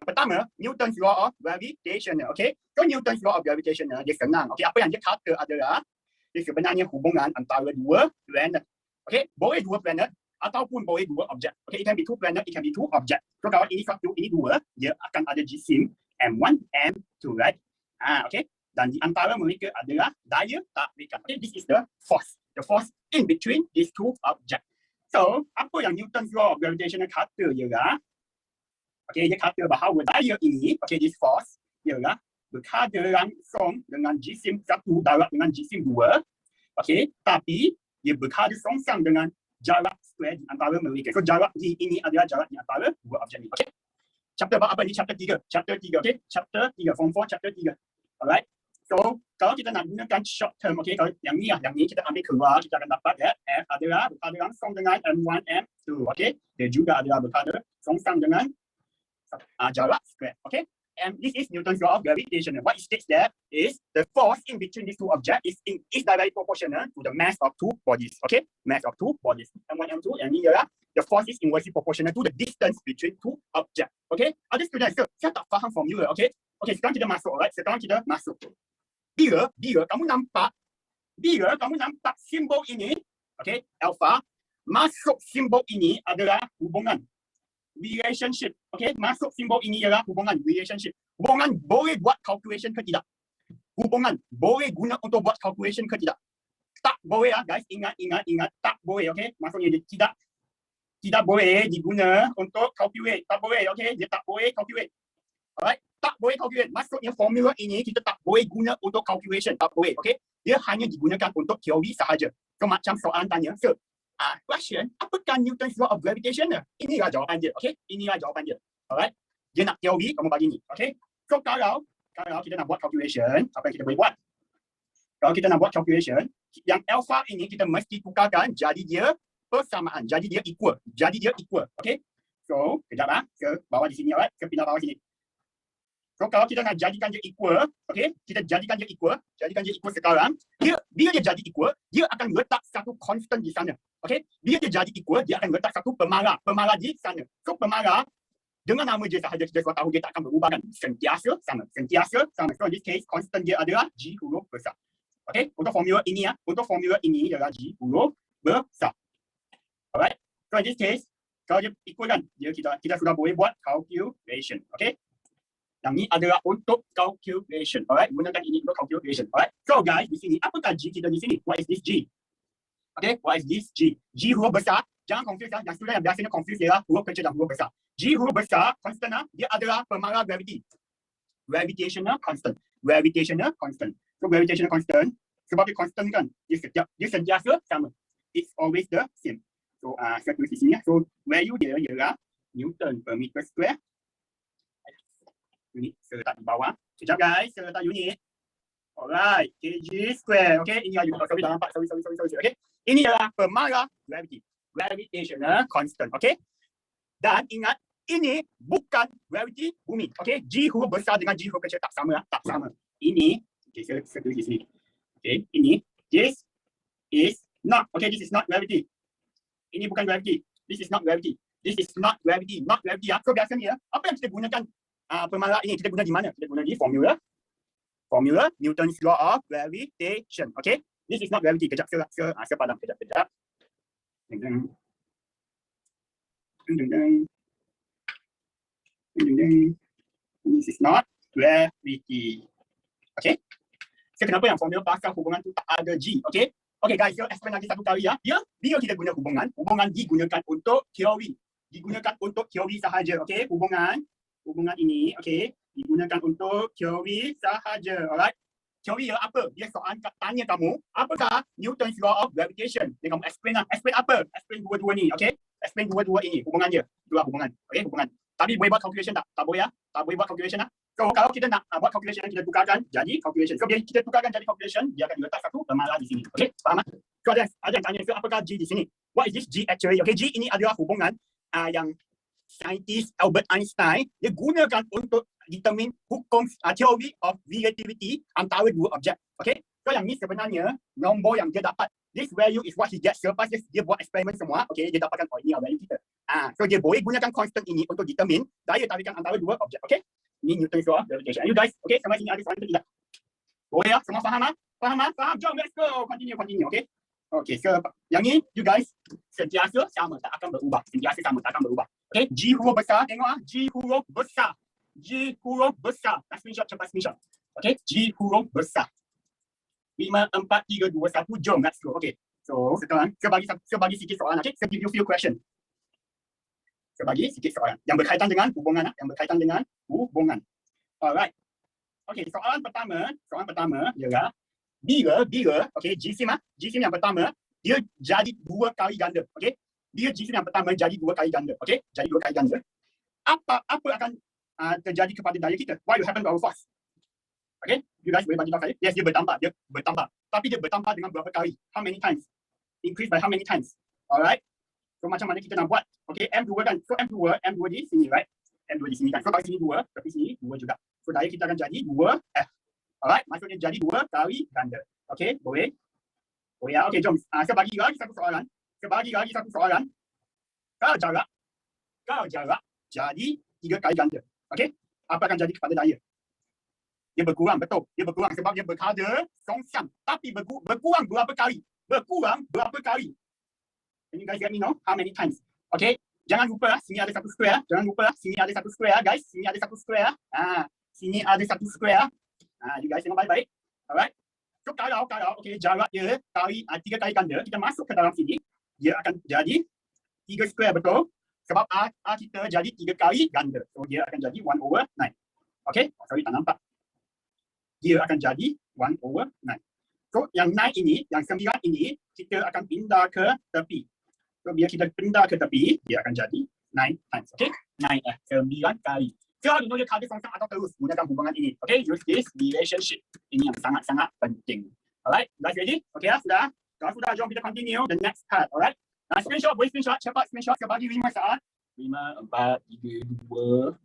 Yang pertama, Newton's law of gravitation. Okay, so Newton's law of gravitation dia senang. Okay, apa yang dia kata adalah dia sebenarnya hubungan antara dua planet. Okay, boleh dua planet ataupun boleh dua objek. Okay, it can be two planet, it can be two object. So kalau ini satu, ini dua, dia akan ada jisim M1, M2, right? Okay. Dan di antara mereka adalah daya tarikan. Okay, this is the force. The force in between these two objects. So, apa yang Newton's law of gravitation kata ialah, okay, dia kata bahawa daya ini, okay, this force, ialah berkada langsung dengan jisim satu darat dengan jisim dua, okay, tapi dia berkada songsang dengan jarak square di antara mereka. So, jarak di ini adalah jarak di antara dua objek ini. Okay. Chapter apa ni? Chapter 3. Chapter 3, okay. Chapter 3, form 4, chapter 3. Alright. So, kalau kita nak gunakan short term, okay, kalau yang ni kita ambil keluar, kita akan dapat F adalah berkada langsung dengan M1, M2, okay. Dia juga adalah berkada songsang dengan jarak square, okay. And this is Newton's law of gravitation. What it states there is the force in between these two objects is directly proportional to the mass of two bodies, okay. Mass of two bodies. M1, M2, yang ni ialah the force is inversely proportional to the distance between two objects, okay. Ada student, saya tak faham formula, okay. Okay, sekarang kita masuk, right. Sekarang kita masuk. Bila kamu nampak simbol ini, okay, alpha, masuk simbol ini adalah hubungan, relationship, okay, masuk simbol ini adalah hubungan, relationship. Hubungan boleh buat calculation ke tidak? Hubungan boleh guna untuk buat calculation ke tidak? Tak boleh guys, ingat, tak boleh, okay, maksudnya dia tidak boleh diguna untuk calculate, tak boleh, okay, dia tak boleh calculate, alright. Tak boleh calculate. Maksudnya formula ini kita tak boleh guna untuk calculation. Tak boleh. Okay. Dia hanya digunakan untuk teori sahaja. So macam soalan tanya. So, question, apakah Newton's law of gravitation? Inilah jawapan dia. Okay. Inilah jawapan dia. Alright. Dia nak teori, kamu bagi ni. Okay. So kalau kita nak buat calculation, apa yang kita boleh buat? Kalau kita nak buat calculation, yang alpha ini kita mesti tukarkan jadi dia persamaan. Jadi dia equal. Okay. So, kejap ke bawah di sini. Alright. Ke pindah bawah sini. So kalau kita nak jadikan dia equal, okay, kita jadikan dia equal sekarang, bila dia jadi equal, dia akan letak satu constant di sana, okay. Bila dia jadi equal, dia akan letak satu pemarah di sana. So pemarah dengan nama dia sahaja kita sudah tahu dia tak akan berubah kan, sentiasa sama. So in this case, constant dia adalah G huruf besar, okay. Untuk formula ini adalah G huruf besar, alright. So in this case, kalau dia equal kan, kita sudah boleh buat calculation, okay. Yang ni adalah untuk calculation. Alright, gunakan ini untuk calculation. Alright. So guys, di sini apakah G kita di sini? What is this G? Okay, what is this G? G huruf besar. Jangan confuse lah. Yang student yang biasanya confuse ialah huruf kecil dan huruf besar. G huruf besar, constant dia adalah pemarah gravity. Gravitational constant. So gravitational constant, sebab dia constant kan, dia sentiasa sama. It's always the same. So saya tulis di sini. So value dia ialah Newton per meter square. Unit serta di bawah. Sekejap guys, serta unit. Alright, kg square. Okay, ini unit. Sorry, dah nampak. Sorry. Okay, ini adalah pemarah gravity. Gravitational constant. Okay, dan ingat, ini bukan gravity bumi. Okay, G huruf besar dengan G huruf kecil tak sama. Ini, okay, saya tulis di sini. Okay, ini, this is not. Okay, this is not gravity. Ini bukan gravity. This is not gravity. Not gravity. So biasanya, apa yang kita gunakan pemarah ini kita guna di mana? Kita guna di formula Newton's law of gravitation. Okay, this is not gravity. Kejap saya padam kejap. This is not gravity. Okay. So kenapa yang formula pasal hubungan tu tak ada G? Okay. Okay guys, saya explain lagi satu kali ya. Bila kita guna hubungan digunakan untuk teori. Sahaja. Okay, hubungan ini, okay, digunakan untuk teori sahaja, alright. Teori apa? Dia soalan tanya kamu, apakah Newton's law of gravitation? Dia kamu explain lah. Explain apa? Explain dua-dua ni, okay. Explain dua-dua ini, hubungan dia. Itulah hubungan, okay, hubungan. Tapi boleh buat calculation tak? Tak boleh ya? Tak boleh buat calculation lah. So kalau kita nak buat calculation, kita tukarkan jadi calculation. So bila kita tukarkan jadi calculation, dia akan diletak satu pemarah di sini, okay. Faham tak? So ada yang tanya, so apakah G di sini? What is this G actually? Okay, G ini adalah hubungan yang saintis Albert Einstein dia gunakan untuk determine hukum theory of relativity antara dua objek. Okay, so yang ni sebenarnya nombor yang dia dapat This value is what he gets selepas dia buat eksperimen semua. Okay, dia dapatkan ini value kita. So dia boleh gunakan constant ini untuk determine daya tarikan antara dua objek. Okay, ini Newton's law of gravitation. And you guys, okay, sampai sini ada soalan ke tidak? Boleh ya? Semua faham? Faham? Jom, let's go. Continue. Okay. Okay, so yang ni, you guys, sentiasa sama, tak akan berubah. Okay, G huruf besar, tengok G huruf besar. Dah screenshot, cepat screenshot. Okay, G huruf besar. 5, 4, 3, 2, 1, jom, let's go. Okay, so sekarang saya bagi sikit soalan. Okay, saya give you few question. Saya bagi sikit soalan yang berkaitan dengan hubungan. Alright. Okay, soalan pertama ialah bila, okay, GSIM yang pertama dia jadi 2 kali ganda. Okay, dia GSIM yang pertama jadi 2 kali ganda. Okay, jadi 2 kali ganda. Apa akan terjadi kepada daya kita? What will happen to our force? Okay, you guys boleh bagi tahu saya. Yes, dia bertambah. Tapi dia bertambah dengan berapa kali? How many times? Increase by how many times? Alright. So macam mana kita nak buat? Okay, M2 kan. So M2 di sini, right? M2 di sini kan. So bagi sini 2, tapi sini 2 juga. So daya kita akan jadi 2F. Alright, maksudnya jadi 2 kali ganda. Okay, boleh? Ya. Okay, jom. Saya bagi lagi satu soalan. Kalau jarak jadi 3 kali ganda. Okay, apa akan jadi kepada daya? Dia berkurang, betul. Dia berkurang sebab dia berkada songsiang. Tapi berkurang berapa kali? Can you guys let me know how many times? Okay, jangan lupa sini ada satu square. Guys. Sini ada satu square. You guys tengok baik-baik. Alright. So kalau okay, jarak dia kali 3 kali ganda, kita masuk ke dalam sini, dia akan jadi 3 square, betul? Sebab A kita jadi 3 kali ganda. So dia akan jadi 1/9. Okay, sorry tak nampak. Dia akan jadi 1/9. So yang 9 ini, yang 9 ini, kita akan pindah ke tepi. So bila kita pindah ke tepi, dia akan jadi 9 times. Okay, 9 kali. Selalu tulis kada songsiang atau terus gunakan hubungan ini. Okay, use this relationship. Ini yang sangat-sangat penting. Alright, guys ready? Okay lah, sudah? Kalau sudah, jom kita continue the next part. Alright. Screenshot, boleh screenshot. Cepat screenshot. Saya bagi 5 saat. 5, 4, 3, 2,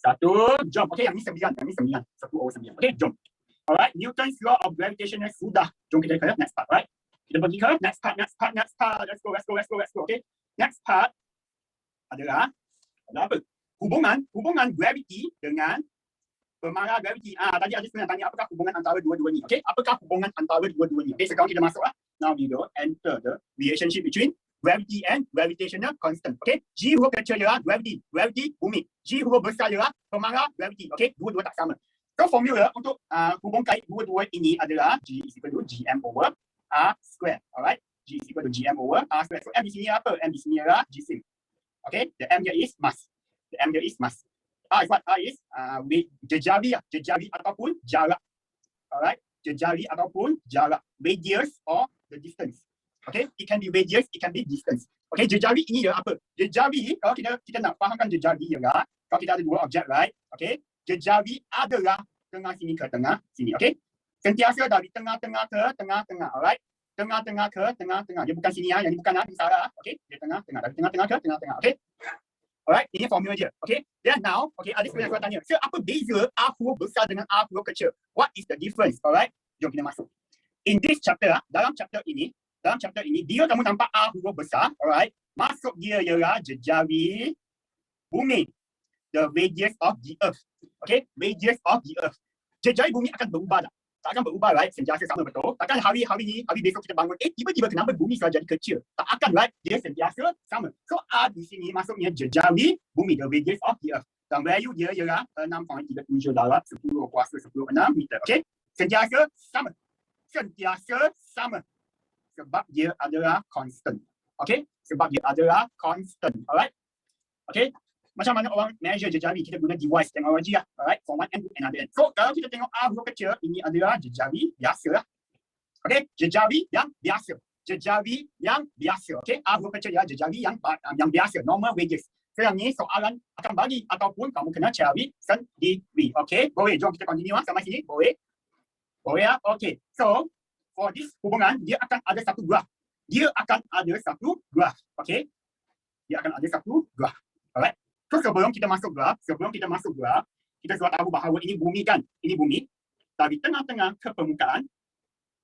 1. Jom. Okay, yang ni 9. 1/9. Okay, jom. Alright, Newton's law of gravitation sudah. Jom kita ke next part. Alright. Kita pergi ke next part. Let's go. Okay. Next part adalah apa? Hubungan gravity dengan pemarah gravity. Tadi ada sebenarnya tanya apakah hubungan antara dua-dua ni. Okay, apakah hubungan antara dua-dua ni? Okay, sekarang kita masuk lah. Now we go enter the relationship between gravity and gravitational constant. Okay, G huruf kecil ialah gravity bumi. G huruf besar ialah pemarah gravity. Okay, dua-dua tak sama. So formula untuk hubung kait dua-dua ini adalah G is equal to Gm over R square. Alright, G is equal to Gm over R square. So M di sini apa? M di sini ialah Gsim. Okay, the M here is mass. R is what? R is jejari ataupun jarak. Alright, jejari ataupun jarak. Radius or the distance. Okay, it can be radius, it can be distance. Okay, jejari ini ialah apa? Jejari, kalau kita nak fahamkan jejari ialah, kalau kita ada dua objek, right? Okay, jejari adalah tengah sini ke tengah sini. Okay, sentiasa dari tengah-tengah ke tengah-tengah. Alright, tengah-tengah ke tengah-tengah. Dia bukan sini yang ini bukan salah. Okay, dia tengah-tengah, dari tengah-tengah ke tengah-tengah. Okay. Alright, ini formula dia. Okay, then now, okay, ada sebenarnya saya tanya, so apa beza R huruf besar dengan R huruf kecil? What is the difference? Alright, jom kita masuk. In this chapter, dalam chapter ini, dia kamu nampak R huruf besar. Alright, maksud dia ialah jejari bumi, the radius of the earth. Okay, radius of the earth. Jejari bumi akan berubah tak? Tak akan berubah, right? Sentiasa sama, betul? Takkan hari besok kita bangun, tiba-tiba kenapa bumi sudah jadi kecil? Tak akan, right? Dia sentiasa sama. So, R di sini maksudnya jejari bumi, the radius of the earth. Dan value dia ialah 6.37 darat 10 kuasa 16 meter. Okay? Sentiasa sama. Sebab dia adalah constant. Okay? Sebab dia adalah constant. Alright? Okay? Macam mana orang measure jejari? Kita guna device teknologi lah. Alright, from one end to another end. So, kalau kita tengok R huruf kecil, ini adalah jejari biasa lah. Okay, jejari yang biasa. Okay, R huruf kecil adalah jejari yang biasa, normal radius. So, yang ni soalan akan bagi ataupun kamu kena cari sendiri. Okay, boleh. Jom kita continue lah sampai sini. Boleh lah. Okay, so, for this hubungan, dia akan ada satu graf. Okay, dia akan ada satu graf. Alright. So sebelum kita masuk graf, kita sudah tahu bahawa ini bumi kan? Ini bumi. Dari tengah-tengah ke permukaan,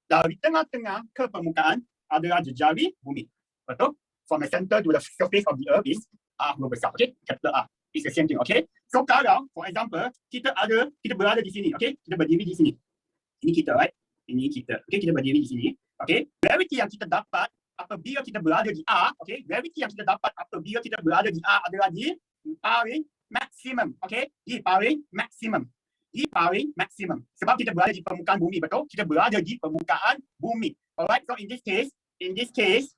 Dari tengah-tengah ke permukaan adalah jejari bumi. Betul? From the center to the surface of the earth is R huruf besar. Okay? Capital R. It's the same thing. Okay? So kalau, for example, kita berada di sini. Okay? Kita berdiri di sini. Ini kita, right? Ini kita. Okay? Kita berdiri di sini. Okay? Gravity yang kita dapat apabila kita berada di R. Okay? Gravity yang kita dapat apabila kita berada di R adalah di paling maksimum. Okay? Di paling maksimum. Di paling maksimum. Sebab kita berada di permukaan bumi, betul? Kita berada di permukaan bumi. Alright, so in this case,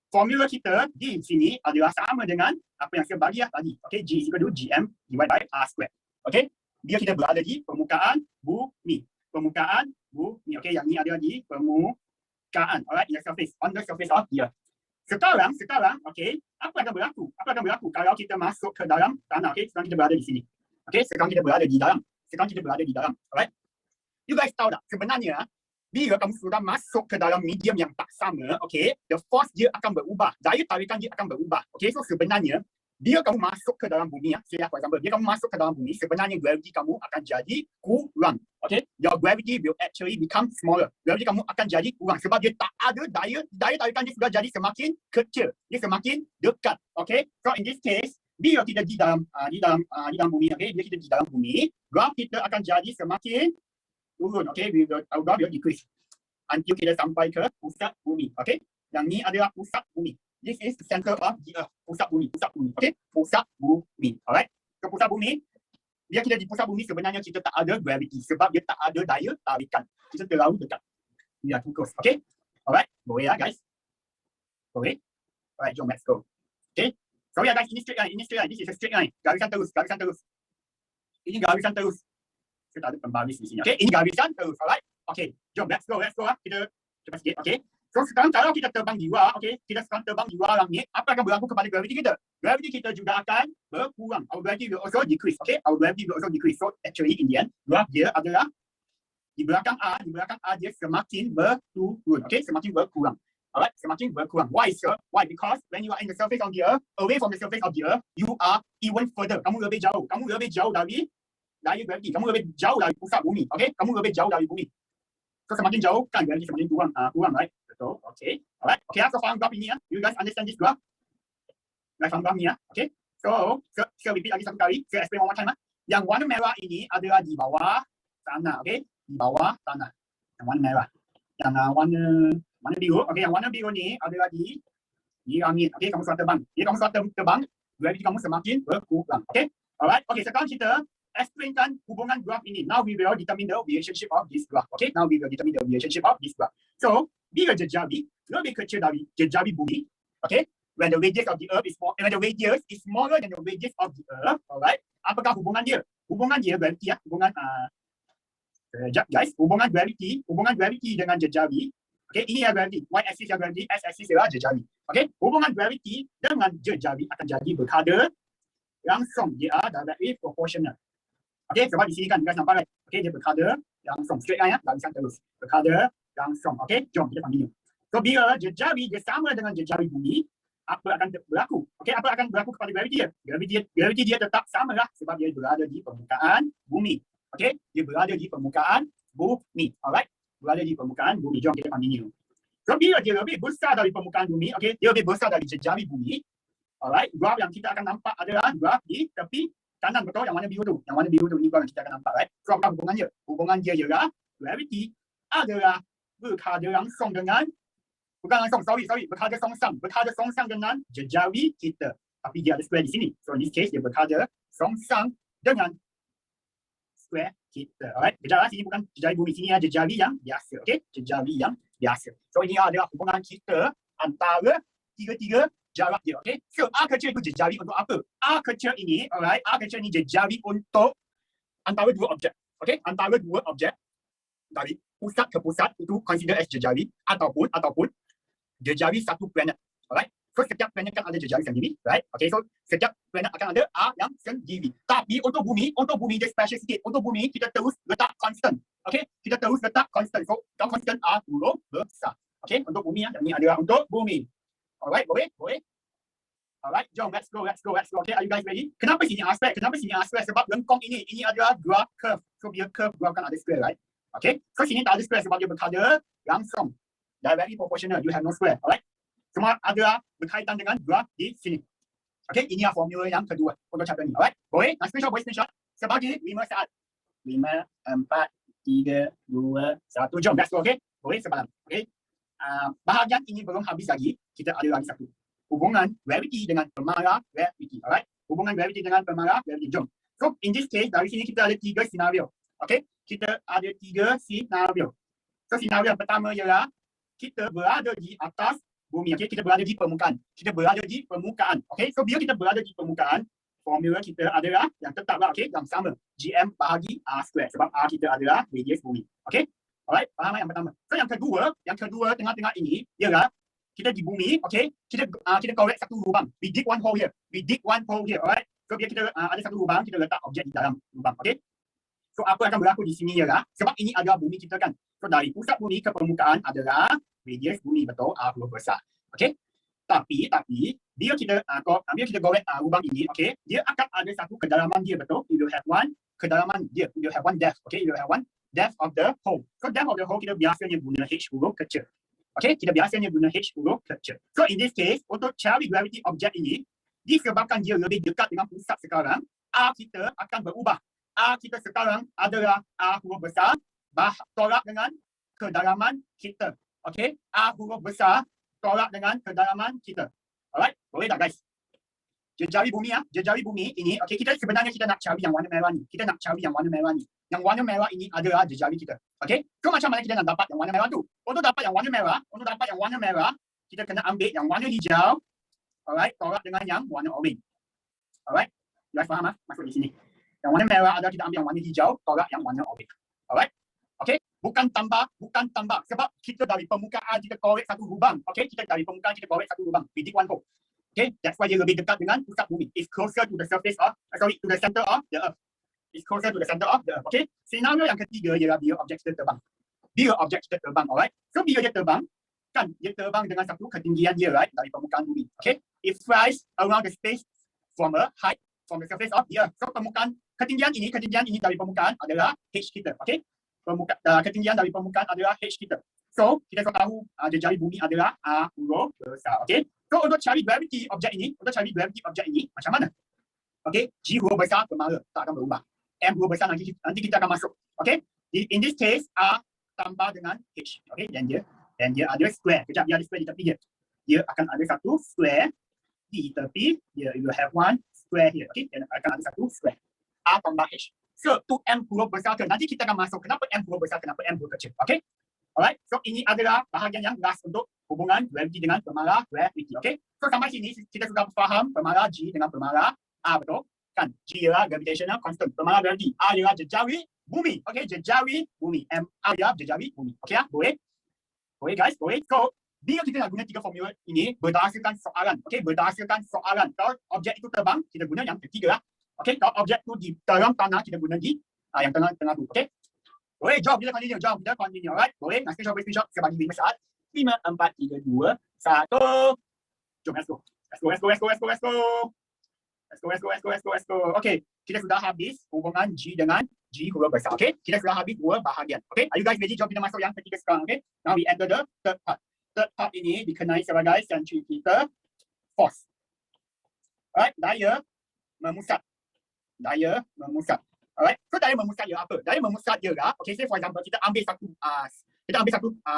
formula kita di sini adalah sama dengan apa yang saya bagi tadi. Okay, G is equal to GM divided by R square. Okay, dia kita berada di permukaan bumi. Permukaan bumi. Okay, yang ni adalah di permukaan. Alright, the surface, on the surface of the earth. Sekarang, okay, apa akan berlaku? Apa akan berlaku kalau kita masuk ke dalam tanah? Okay, sekarang kita berada di sini. Okay, sekarang kita berada di dalam. Alright. You guys tahu tak? Sebenarnya, bila kamu sudah masuk ke dalam medium yang tak sama, okay, the force dia akan berubah. Daya tarikan dia akan berubah. Okay, so sebenarnya, bila kamu masuk ke dalam bumi, for example, bila kamu masuk ke dalam bumi, sebenarnya gravity kamu akan jadi kurang. Okay, your gravity will actually become smaller. Gravity kamu akan jadi kurang sebab dia tak ada daya tarikan dia sudah jadi semakin kecil. Dia semakin dekat. Okay, so in this case, bila kita di dalam bumi, okay, bila kita di dalam bumi, graf kita akan jadi semakin turun, okay, our graph will decrease until kita sampai ke pusat bumi, okay. Yang ni adalah pusat bumi. This is the center of the earth, pusat bumi, okay, pusat bumi, alright. So pusat bumi, bila kita di pusat bumi sebenarnya kita tak ada gravity sebab dia tak ada daya tarikan. Kita terlalu dekat. We are too close, okay. Alright, boleh lah guys. Boleh. Alright, jom let's go. Okay. Sorry guys, ini straight line, this is a straight line. Garisan terus. Ini garisan terus. Kita ada pembaris di sini. Okay, ini garisan terus, alright? Okay, jom let's go lah. Kita cepat sikit, okay? So sekarang kalau kita terbang di luar, okay, kita sekarang terbang di luar langit, apa akan berlaku kepada gravity kita? Gravity kita juga akan berkurang. Our gravity will also decrease, okay? Our gravity will also decrease. So actually in the end, graph dia adalah di belakang A dia semakin berturun, okay? Semakin berkurang. Alright, semakin berkurang. Why, sir? Why? Because when you are in the surface of the earth, away from the surface of the earth, you are even further. Kamu lebih jauh. Kamu lebih jauh dari daya gravity. Kamu lebih jauh dari pusat bumi. Okay? Kamu lebih jauh dari bumi. So semakin jauh kan gravity semakin kurang, right? Betul. Okay. Alright. Okay, so faham graph ini ya. You guys understand this graph? Guys faham graph ini ya. Okay. So, saya repeat lagi satu kali. Saya explain one more time. Yang warna merah ini adalah di bawah tanah. Okay? Di bawah tanah. Yang warna merah. Yang warna biru, okay, yang warna biru ni adalah di langit, okay, kamu sudah terbang. Jadi kamu sudah terbang, gravity kamu semakin berkurang, okay. Alright, okay, sekarang kita explainkan hubungan graph ini. Now we will determine the relationship of this graph, okay. Now we will determine the relationship of this graph. So, bila jejari lebih kecil dari jejari bumi, okay, when the radius of the earth is smaller than the radius of the earth, alright, apakah hubungan dia? Hubungan dia gravity ya, guys, hubungan gravity dengan jejari. Okay, ini adalah gravity. Y axis adalah gravity, X axis adalah jejari. Okay, hubungan gravity dengan jejari akan jadi berkada langsung. Dia directly proportional. Okay, sebab di sini kan guys nampak kan? Okay, dia berkada langsung. Straight line ya, garisan terus. Berkada langsung. Okay, jom kita continue. So, bila jejari dia sama dengan jejari bumi, apa akan berlaku? Okay, apa akan berlaku kepada gravity dia? Gravity dia tetap sama lah sebab dia berada di permukaan bumi. Okay, dia berada di permukaan bumi. Alright. Berada di permukaan bumi. Jom kita continue. So, bila dia lebih besar dari permukaan bumi, okay, dia lebih besar dari jejari bumi. Alright, graf yang kita akan nampak adalah graf di tepi kanan, betul? Yang warna biru tu. Yang warna biru tu ni graf yang kita akan nampak, right? So, apa hubungannya? Hubungan dia ialah gravity adalah berkada langsung dengan, bukan langsung, berkada songsang dengan jejari kita. Tapi dia ada square di sini. So, in this case, dia berkada songsang dengan square kita. Alright, kejap sini bukan jejari bumi, sini ada jejari yang biasa, okay? Jejari yang biasa. So ini adalah hubungan kita antara tiga-tiga jarak dia, okay? So A kecil itu jejari untuk apa? A kecil ini, alright, A kecil ini jejari untuk antara dua objek, okay? Antara dua objek dari pusat ke pusat itu consider as jejari ataupun jejari satu planet, alright? So setiap planet kan ada jejari sendiri, right? Okay, so setiap planet akan ada A yang sendiri. Tapi untuk bumi dia special sikit. Untuk bumi kita terus letak constant. Okay, kita terus letak constant. So constant A huruf besar. Okay, untuk bumi yang ini adalah untuk bumi. Alright, boleh? Alright, jom let's go. Okay, are you guys ready? Kenapa sini A square? Sebab lengkung ini adalah graph curve. So bila curve graph kan ada square, right? Okay, so sini tak ada square sebab dia berkala langsung. Directly proportional, you have no square. Alright, semua adalah berkaitan dengan graf di sini. Okay, ini adalah formula yang kedua untuk chapter ni. Alright, boleh? Nak screenshot, boleh screenshot. Sebagi 5 saat. 5, 4, 3, 2, 1. Jom, let's go, okay? Boleh sebalang, okay? Bahagian ini belum habis lagi. Kita ada lagi satu. Hubungan gravity dengan pemarah gravity. Alright, hubungan gravity dengan pemarah gravity. Jom. So, in this case, dari sini kita ada 3 senario. Okay, kita ada 3 senario. So, senario yang pertama ialah kita berada di atas bumi. Okay, kita berada di permukaan. Kita berada di permukaan. Okay, so bila kita berada di permukaan, formula kita adalah yang tetaplah, okay, yang sama. GM bahagi R square. Sebab R kita adalah radius bumi. Okay, alright, faham yang pertama. So, yang kedua tengah-tengah ini ialah kita di bumi, okay, kita korek satu lubang. We dig one hole here. Alright. So, bila kita ada satu lubang, kita letak objek di dalam lubang. Okay. So, apa akan berlaku di sini ialah, sebab ini adalah bumi kita kan. So, dari pusat bumi ke permukaan adalah radius bumi, betul, R huruf besar. Okay. Tapi, bila kita korek lubang ini, okay, dia akan ada satu kedalaman dia, betul. You will have one kedalaman dia. You will have one depth, okay. You will have one depth of the hole. So, depth of the hole kita biasanya guna H huruf kecil. Okay, kita biasanya guna H huruf kecil. So, in this case, untuk cari gravity objek ini, disebabkan dia lebih dekat dengan pusat sekarang, R kita akan berubah. R kita sekarang adalah R huruf besar tolak dengan kedalaman kita. Okay, R huruf besar tolak dengan kedalaman kita. Alright, boleh tak guys? Jejari bumi ya, jejari bumi ini, okay, kita sebenarnya kita nak cari yang warna merah ni. Yang warna merah ini adalah jejari kita. Okay, so macam mana kita nak dapat yang warna merah tu? Untuk dapat yang warna merah, kita kena ambil yang warna hijau. Alright, tolak dengan yang warna orange. Alright, you guys faham masuk di sini. Yang warna merah adalah kita ambil yang warna hijau, tolak yang warna orange. Alright, okay, bukan tambah. Sebab kita dari permukaan kita korek satu lubang. Okay, kita dari permukaan kita korek satu lubang. We dig one hole. Okay, that's why dia lebih dekat dengan pusat bumi. It's closer to the surface of, to the center of the earth. It's closer to the center of the earth. Okay, senario yang ketiga ialah bila objek kita terbang. Alright. So bila dia terbang, kan dia terbang dengan satu ketinggian dia, right, dari permukaan bumi. Okay, it flies around the space from a height from the surface of the earth. So ketinggian ini dari permukaan adalah H kita. Okay, ketinggian dari permukaan adalah H kita. So kita tahu jejari bumi adalah R huruf besar. Okay, so untuk cari gravity objek ini macam mana? Okay, G huruf besar pemarah tak akan berubah. M huruf besar nanti kita akan masuk. Okay, in this case R tambah dengan H. Okay, dan dia ada square. Kejap, dia ada square di tepi dia. Dia akan ada satu square di tepi. Dia will have one square here. Okay, dia akan ada satu square. R tambah H. So, tu M huruf besar ke? Nanti kita akan masuk. Kenapa M huruf besar? Kenapa M huruf kecil? Okay. Alright. So, ini adalah bahagian yang last untuk hubungan gravity dengan pemarah gravity. Okay. So, sampai sini kita sudah faham pemarah G dengan pemarah R, betul? Kan? G ialah gravitational constant. Pemarah gravity. R ialah jejari bumi. Okay. Jejari bumi. M R ialah jejari bumi. Okay ya? Boleh? Boleh guys? Boleh? So, bila kita nak guna tiga formula ini berdasarkan soalan. Okay, berdasarkan soalan. Kalau objek itu terbang, kita guna yang ketiga lah. Okay, kalau objek itu di dalam tanah, kita guna di yang tengah-tengah tu. Okay. Boleh, jom kita continue. Alright, boleh. Nak screenshot. Saya bagi 5 saat. 5, 4, 3, 2, 1. Jom, let's go. Okay, kita sudah habis hubungan G dengan G huruf besar. Okay, kita sudah habis dua bahagian. Okay, are you guys ready? Jom kita masuk yang ketiga sekarang. Okay, now we enter the third part. Third part ini dikenai sebagai centripetal force. Alright, daya memusat. Alright, so daya memusat ialah apa? Daya memusat ialah, okay, say for example, kita ambil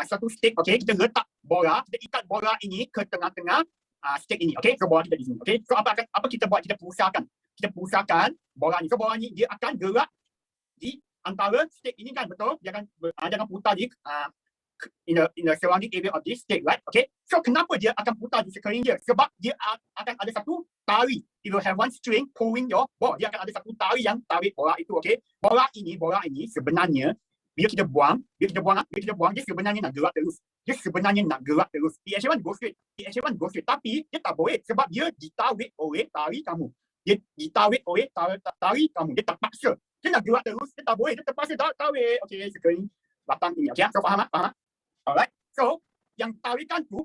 satu stick, okay, kita letak bola, kita ikat bola ini ke tengah-tengah stick ini, okay, so bola kita di sini, okay, so apa kita buat? Kita pusatkan bola ni, so bola ni dia akan gerak di antara stick ini kan, betul? Dia akan putar di in the surrounding area of this stick, right? Okay, so kenapa dia akan putar di sekeliling dia? Sebab dia akan ada satu tali. It will have one string pulling your ball. Dia akan ada satu tali yang tarik bola itu, okay? Bola ini sebenarnya bila kita buang, dia sebenarnya nak gerak terus. It actually go straight. Tapi dia tak boleh sebab dia ditarik oleh tali kamu. Dia terpaksa. Dia nak gerak terus, dia tak boleh. Dia terpaksa tarik. Okay, sekeliling batang ini. Okay, so faham? Alright. So, yang tarikan tu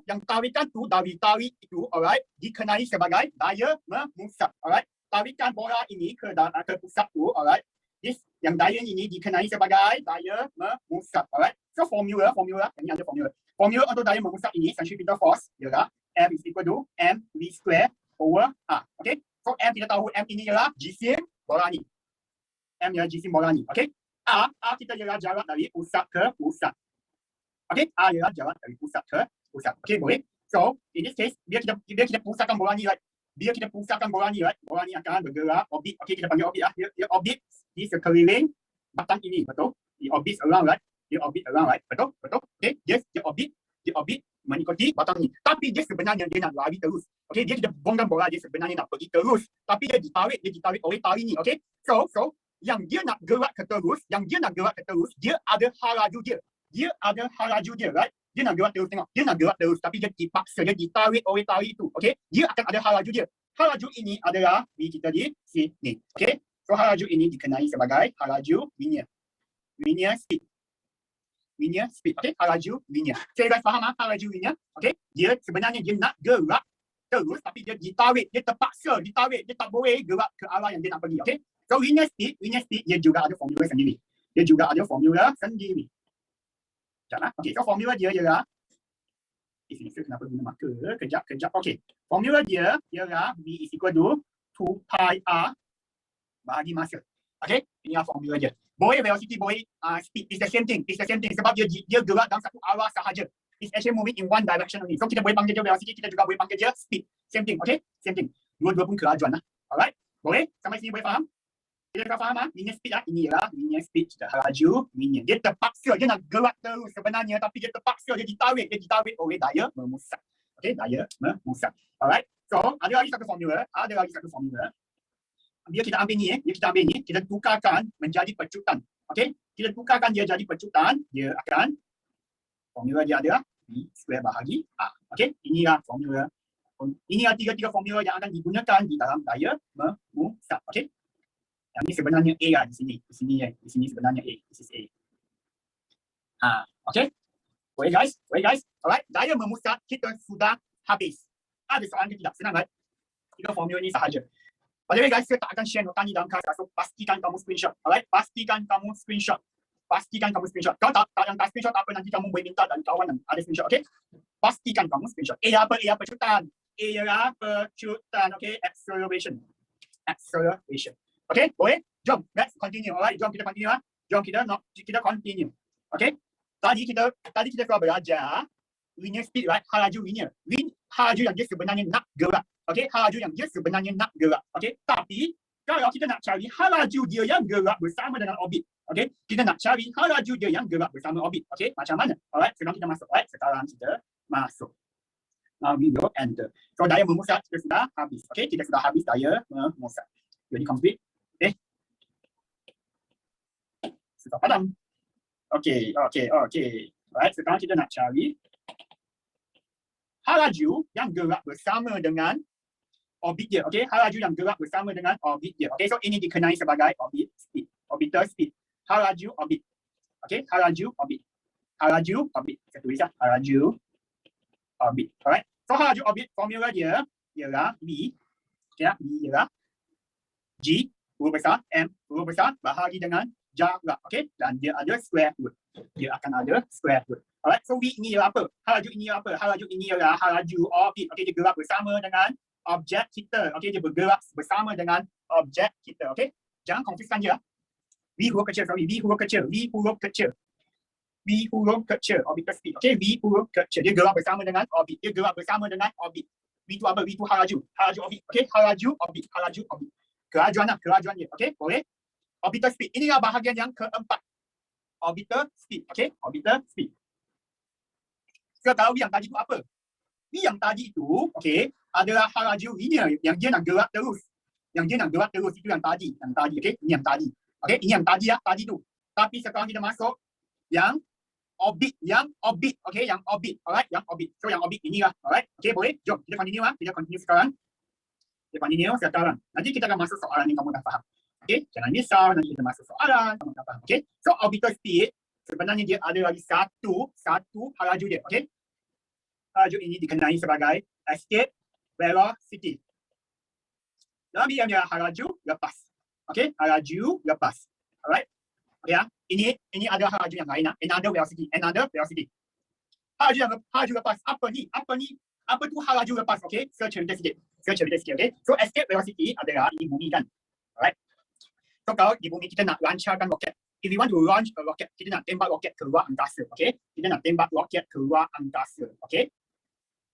dari tali itu, alright, dikenali sebagai daya memusat. Alright. Tarikan bola ini ke pusat tu, alright. yang daya ini dikenali sebagai daya memusat. Alright. So formula, ini ada formula. Formula untuk daya memusat ini, centripetal force ialah M is equal to mv square over R. Okay. So M kita tahu M ini ialah jisim bola ni. M ialah jisim bola ni. Okay. R kita ialah jarak dari pusat ke pusat. Okay. R ialah jarak dari pusat ke pusat. Okay, boleh. So in this case, bila kita pusatkan bola ni, right? Bila kita pusatkan bola ni, right? Bola ni akan bergerak orbit. Okay, kita panggil orbit lah. Dia orbit di sekeliling batang ini, betul? Dia orbit around, right? Dia orbit around, right? Betul? Okay, dia orbit mengikuti batang ni. Tapi dia sebenarnya dia nak lari terus. Okay, dia kita bongkan bola, dia sebenarnya nak pergi terus. Tapi dia ditarik oleh tali ni. Okay, so yang dia nak gerak ke terus, dia ada halaju dia. Right? Dia nak gerak terus, tengok. Dia nak gerak terus, tapi dia dipaksa, dia ditarik oleh tali itu. Okay, dia akan ada halaju dia. Halaju ini adalah kita di sini. Okay, so halaju ini dikenali sebagai halaju linear. Linear speed. Okay, halaju linear. Okay, guys faham halaju linear? Okay, dia sebenarnya dia nak gerak terus, tapi dia ditarik, dia terpaksa ditarik, dia tak boleh gerak ke arah yang dia nak pergi. Okay, so linear speed dia juga ada formula sendiri. Okay, so formula dia ialah ini kenapa guna marker? Kejap. Okay, formula dia ialah V is equal to 2 pi R bahagi masa. Okay, inilah formula dia. Boleh velocity, boleh speed, is the same thing. Sebab dia gerak dalam satu arah sahaja. It's actually moving in one direction only. So kita boleh panggil dia velocity, kita juga boleh panggil dia speed. Same thing, okay? Same thing. Dua-dua pun kelajuan lah. Alright? Boleh? Sampai sini boleh faham? Kita dah faham linear speed lah. Inilah linear speed. Kita halaju linear. Dia terpaksa, dia nak gerak terus sebenarnya, tapi dia terpaksa, dia ditarik oleh daya memusat. Okay, daya memusat. Alright? So, ada lagi satu formula. Bila kita ambil ni, kita tukarkan menjadi pecutan. Okay? Kita tukarkan dia jadi pecutan, dia akan formula dia adalah V square bahagi R. Okay? Inilah formula. Inilah tiga formula yang akan digunakan di dalam daya memusat. Okay? Yang ini sebenarnya A lah di sini. Di sini sebenarnya A. This is A. Okay? Boleh guys? Alright? Daya memusat kita sudah habis. Ada soalan ke tidak? Senang kan? Tiga formula ini sahaja. By the way guys, saya tak akan share nota ni dalam kelas, so pastikan kamu screenshot. Alright? Pastikan kamu screenshot. Kalau tak yang tak screenshot apa, nanti kamu boleh minta dari kawan yang ada screenshot, okay? Pastikan kamu screenshot. A apa? Pecutan. Okay? Acceleration. Okay? Boleh? Jom, let's continue. Alright? Jom kita continue lah. Kita continue. Okay? Tadi kita telah belajar linear speed, right? Halaju linear. Halaju yang dia sebenarnya nak gerak. Okay, halaju yang dia sebenarnya nak gerak. Okay, tapi kalau kita nak cari halaju dia yang gerak bersama dengan orbit, okay, kita nak cari halaju dia yang gerak bersama orbit. Okay, macam mana? Alright, sekarang kita masuk. Alright, sekarang kita masuk. Now we will enter. So daya memusat kita sudah habis. Okay, kita sudah habis daya memusat. Jadi complete. Okay. Sudah padam. Okay. Alright, sekarang kita nak cari halaju yang gerak bersama dengan orbit dia. Okay, halaju yang gerak bersama dengan orbit dia. Okay, so ini dikenali sebagai orbit speed. Orbital speed. Halaju orbit. Okay, halaju orbit. Saya tulis lah. Halaju orbit. Alright. So halaju orbit formula dia ialah V. Okay, V ialah G huruf besar, M huruf besar bahagi dengan jarak. Okay, dan dia ada square root. Alright, so V ini ialah apa? Halaju ini ialah apa? Halaju ini ialah halaju orbit. Okay, dia gerak bersama dengan objek kita. Okay, dia bergerak bersama dengan objek kita. Okay, jangan confuse dia. V huruf kecil, orbital speed. Okay, V huruf kecil. Dia gerak bersama dengan orbit. V itu apa? V itu halaju orbit. Okay, halaju orbit. Kelajuan dia. Okay, boleh? Orbital speed. Inilah bahagian yang keempat. Orbital speed. Okay, orbital speed. Kita tahu yang tadi itu apa? Yang tadi itu, okay, adalah halaju linear yang dia nak gerak terus. Itu yang tadi. Okay, ini yang tadi. Okay, ini yang tadi ya, tadi tu. Tapi sekarang kita masuk yang orbit. Okay, yang orbit. Alright, yang orbit. So yang orbit inilah. Alright, okay, boleh? Jom kita continue lah. Sekarang. Nanti kita akan masuk soalan yang kamu dah faham. Okay, jangan risau. Nanti kita masuk soalan kamu dah faham. Okay, so orbital speed sebenarnya dia ada lagi satu halaju dia. Okay. Halaju ini dikenali sebagai escape velocity. Dalam bilangan halaju lepas. Okay, halaju lepas. Alright. Okay ya. Ini ada hal laju yang lain lah. Another velocity. Hal laju lepas. Apa ni? Apa tu hal laju lepas? Okay. Saya cerita sikit. Okay. So escape velocity adalah ini bumi kan. Alright. So kalau di bumi kita nak lancarkan roket. If we want to launch a rocket, kita nak tembak roket keluar angkasa. Okay. Kita nak tembak roket keluar angkasa. Okay.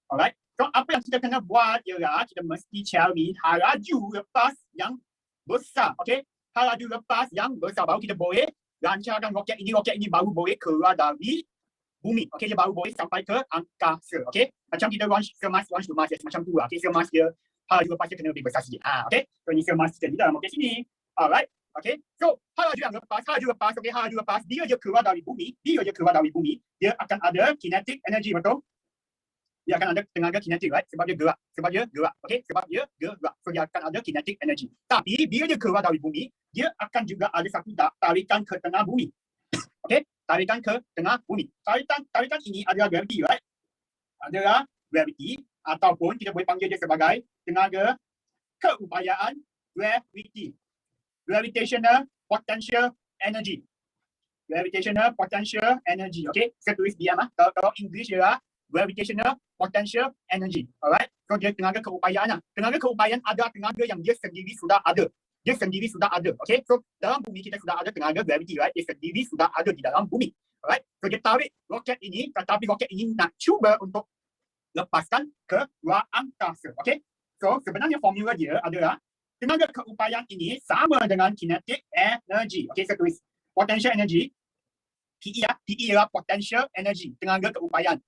Alright. So apa yang kita kena buat ialah kita mesti cari hal laju lepas yang besar. Okay. Hal laju lepas yang besar baru kita boleh lancarkan roket ini baru boleh keluar dari bumi. Okay, dia baru boleh sampai ke angkasa. Okay, macam kita launch to Mars, yes, macam tu lah. Okay, Mars dia hal laju lepas dia kena lebih besar sikit. Okay, so ni Mars kita di dalam roket sini. Alright, okay, so hal laju lepas, okay, hal laju lepas dia keluar dari bumi, dia akan ada kinetic energy, betul? Dia akan ada tenaga kinetik, right? Sebab dia gerak. Okay? Sebab dia gerak. So dia akan ada kinetic energy. Tapi bila dia keluar dari bumi, dia akan juga ada satu tarikan ke tengah bumi. Okay? Tarikan ke tengah bumi. Tarikan ini adalah gravity, right? Adalah gravity ataupun kita boleh panggil dia sebagai tenaga keupayaan gravity. Gravitational potential energy. Okay? Saya tulis diam lah. Kalau English ialah gravitational potential energy. Alright. So dia tenaga keupayaan lah. Tenaga keupayaan adalah tenaga yang dia sendiri sudah ada. Okay. So dalam bumi kita sudah ada tenaga gravity, right? Dia sendiri sudah ada di dalam bumi. Alright. So dia tarik roket ini, tetapi roket ini nak cuba untuk lepaskan ke luar angkasa. Okay. So sebenarnya formula dia adalah tenaga keupayaan ini sama dengan kinetic energy. Okay, saya tulis potential energy. PE ialah potential energy, tenaga keupayaan.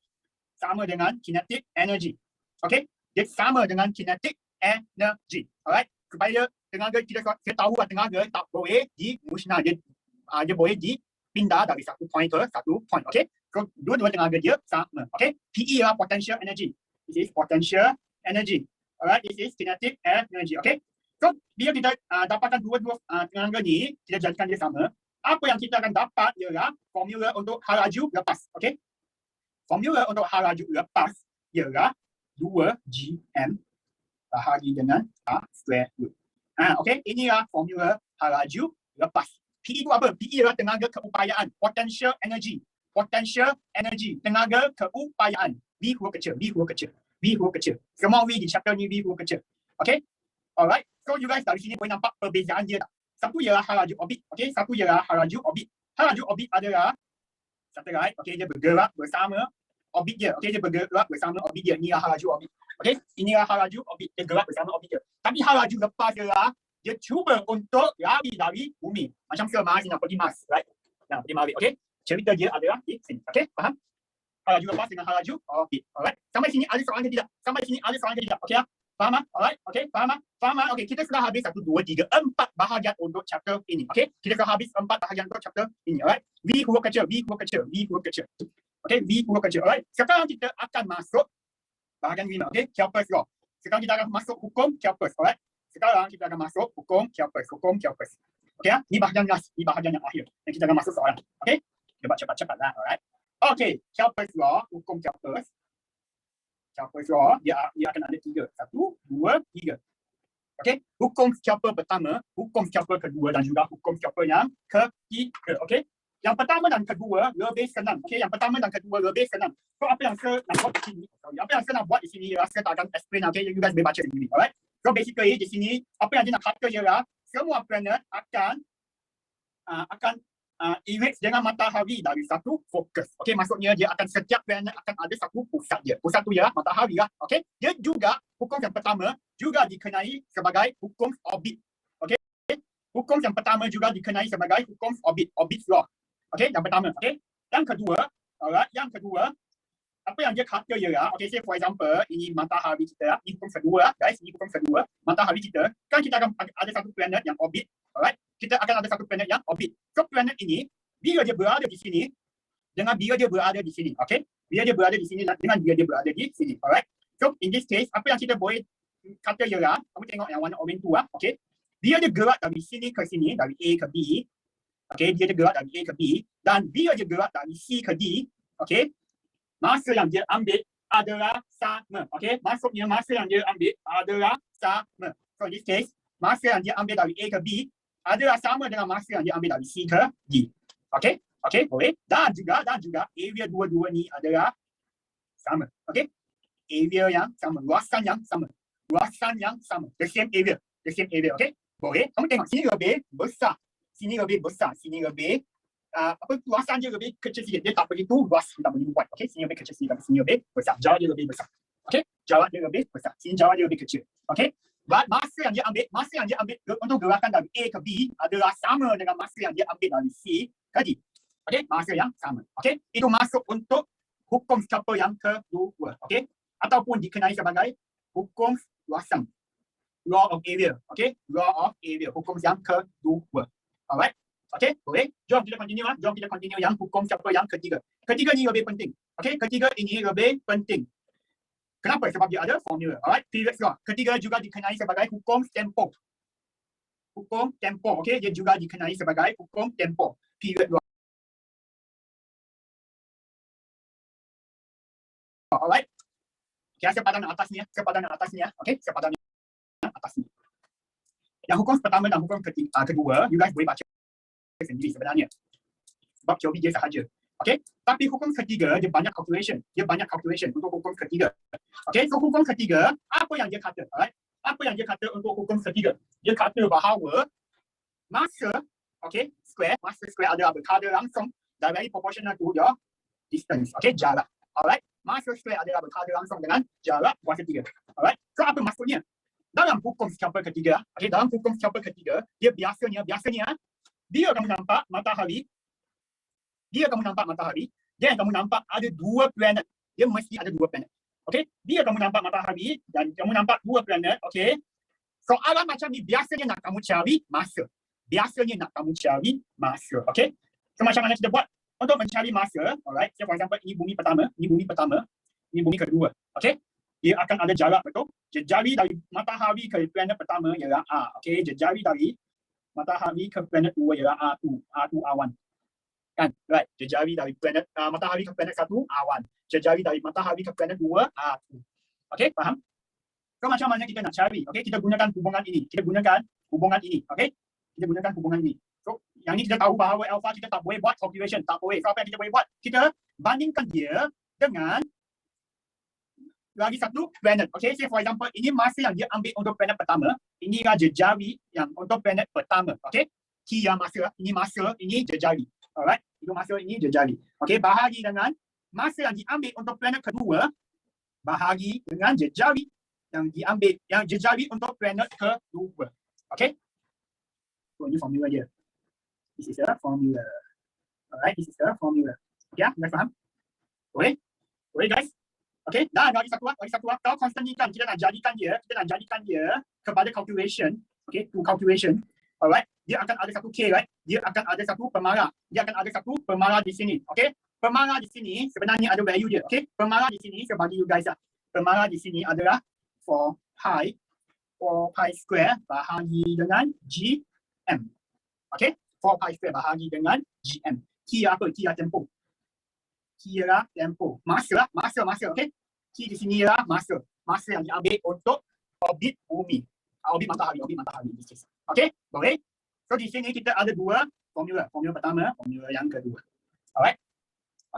Sama dengan kinetic energy. Okay? Dia sama dengan kinetic energy. Alright? Supaya tenaga kita tahu tenaga tak boleh dimusnah. Dia boleh dipindah dari satu point ke satu point. Okay? So, dua tenaga dia sama. Okay? PE adalah potential energy. This is potential energy. Alright? This is kinetic energy. Okay? So, bila kita dapatkan dua tenaga ni, kita jadikan dia sama. Apa yang kita akan dapat ialah formula untuk hal laju lepas. Okay? Formula untuk hal laju lepas ialah 2gm bahagi dengan r square root. Okay, inilah formula hal laju lepas. PE itu apa? PE adalah tenaga keupayaan, potential energy, tenaga keupayaan. V huruf kecil. Semua V di chapter ni V huruf kecil. Okay, alright. So you guys dari sini boleh nampak perbezaan dia tak? Satu ialah hal laju orbit. Okay, satu ialah hal laju orbit. Hal laju orbit adalah satellite, okay, dia bergerak bersama orbit dia. Okay, dia bergerak bersama orbit dia. Inilah hal laju orbit. Okay, inilah hal laju orbit. Dia gerak bersama orbit dia. Tapi hal laju lepas ialah dia cuba untuk lari dari bumi. Macam Mars nak pergi Mars, right? Nak pergi Mars, okay? Cerita dia adalah di sini. Okay, faham? Hal laju lepas dengan hal laju orbit. Alright. Sampai sini ada soalan ke tidak? Okay, faham? Alright, okay, faham? Okay, kita sudah habis 1, 2, 3, 4 bahagian untuk chapter ini. Okay, kita sudah habis 4 bahagian untuk chapter ini. Alright. V huruf kecil. Okay, V huruf kecil. Alright. Sekarang kita akan masuk bahagian 5. Okay, Kepler's law. Sekarang kita akan masuk hukum Kepler. Alright. Sekarang kita akan masuk hukum Kepler. Okay, ni bahagian last, ni bahagian yang akhir. Dan kita akan masuk soalan. Okay, kita buat cepat-cepat lah. Alright. Okay, Kepler's law, hukum Kepler's law, dia akan ada 3. 1, 2, 3. Okay, hukum Kepler pertama, hukum Kepler kedua dan juga hukum Kepler yang ketiga. Okay, yang pertama dan kedua lebih senang. Okay, yang pertama dan kedua lebih senang. So apa yang saya nak buat di sini? Di sini saya tak akan explain. Okay, you guys boleh baca di sini. Alright. So basically di sini apa yang dia nak kata ialah semua planet akan irit dengan matahari dari satu fokus. Okay, maksudnya dia akan setiap planet akan ada satu pusat dia. Pusat tu ialah matahari lah. Okay, dia juga hukum yang pertama juga dikenai sebagai hukum orbit. Okay, hukum yang pertama juga dikenai sebagai hukum orbit law. Okay, yang pertama. Okay, yang kedua, alright, yang kedua apa yang dia kata ialah, okay, say for example ini matahari kita, ini hukum kedua guys, ini hukum kedua, matahari kita kan kita akan ada satu planet yang orbit. Alright, kita akan ada satu planet yang orbit. So planet ini bila dia berada di sini dengan bila dia berada di sini. Okay, bila dia berada di sini dengan bila dia berada di sini. Alright, so in this case apa yang kita boleh kata ialah, kamu tengok yang warna oren tu lah. Okay, bila dia gerak dari sini ke sini, dari A ke B. Okay, dia gerak dari A ke B dan bila dia gerak dari C ke D, okay, masa yang dia ambil adalah sama. Okay, maksudnya masa yang dia ambil adalah sama. So in this case, masa yang dia ambil dari A ke B adalah sama dengan masa yang dia ambil dari C ke D. Okey? Okey, boleh. Dan juga area dua-dua ni adalah sama. Okey? Area yang sama, luasan yang sama. Luasan yang sama. The same area. Okey? Boleh. Kamu tengok sini lebih besar. Sini lebih besar. Sini lebih luasan dia lebih kecil sikit. Dia tak begitu luas, tak begitu wide. Okey? Sini lebih kecil sikit, sini lebih besar. Jarak dia lebih besar. Okey? Jarak dia lebih besar. Sini jarak dia lebih kecil. Okey? But masa yang dia ambil untuk gerakan dari A ke B adalah sama dengan masa yang dia ambil dari C ke D. Okey? Masa yang sama. Okey? Itu masuk untuk hukum siapa yang kedua. Okey? Ataupun dikenali sebagai hukum luasan. Law of area. Okey? Law of area. Hukum yang kedua. Alright? Okey? Boleh? Jom kita continue. Jom kita continue yang hukum siapa yang ketiga. Ketiga ni lebih penting. Okey? Ketiga ini lebih penting. Kenapa? Sebab dia ada formula. Alright? Period law. Ketiga juga dikenali sebagai hukum tempo. Hukum tempo. Okey? Dia juga dikenali sebagai hukum tempo. Period law. Alright? Okay, sepadan atas ni. Okey? Sepadan atas ni. Yang hukum pertama dan hukum kedua, you guys boleh baca sendiri sebenarnya. Sebab teori dia sahaja. Okey? Tapi hukum ketiga, dia banyak calculation. Untuk hukum ketiga. Okey? So, hukum ketiga, apa yang dia kata? Alright? Apa yang dia kata untuk hukum ketiga? Dia kata bahawa masa, okey, masa square adalah berkala langsung directly proportional to your distance. Okey? Jarak. Alright? Masa square adalah berkala langsung dengan jarak kuasa 3. Alright? So, apa maksudnya? Dalam hukum siapa ketiga, dia biasanya, dia kamu nampak matahari, dia kamu nampak ada dua planet. Dia mesti ada dua planet. Okey? Dia kamu nampak matahari dan kamu nampak dua planet. Okey? Soalan macam ni biasanya nak kamu cari masa. Okey? So, macam mana kita buat untuk mencari masa? Alright? So, for example, ini bumi pertama, ini bumi kedua. Okey? Dia akan ada jarak, betul? Jari dari matahari ke planet pertama ialah A. Okey? Jari dari matahari ke planet 2 ialah R2, R1. Kan? Right. Jari dari planet matahari ke planet 1, R1. Jari dari matahari ke planet 2, R2. Okey? Faham? So, macam mana kita nak cari? Okey? Kita gunakan hubungan ini. Okey? Kita gunakan hubungan ini. So, yang ni kita tahu bahawa alpha kita tak boleh buat calculation. Tak boleh. So, apa yang kita boleh buat? Kita bandingkan dia dengan lagi satu planet. Okay, say for example, ini masa yang dia ambil untuk planet pertama. Inilah jejari yang untuk planet pertama. Okay, T yang masa, ini jejari. Alright, itu masa, ini jejari. Okay, bahagi dengan masa yang diambil untuk planet kedua, bahagi dengan jejari yang diambil, yang jejari untuk planet kedua. Okay, so ini formula dia. This is the formula. Alright, this is the formula. Okay, guys faham? Boleh? Boleh guys? Okey, dah lagi satu. Kalau constant ni kan kita nak jadikan dia kepada calculation. Okey, to calculation. Alright, dia akan ada satu K, right? Dia akan ada satu pemarah di sini. Okey, pemarah di sini sebenarnya ada value dia. Okey, pemarah di sini saya bagi you guys lah. Pemarah di sini adalah 4 pi square bahagi dengan GM. Okey, 4 pi square bahagi dengan GM. T apa? T tempo. Ialah tempo. Masa, okey? T di sini ialah masa. Masa yang diambil untuk orbit bumi. Orbit matahari. Okey? Boleh? So, di sini kita ada dua formula. Formula pertama, formula yang kedua. Alright?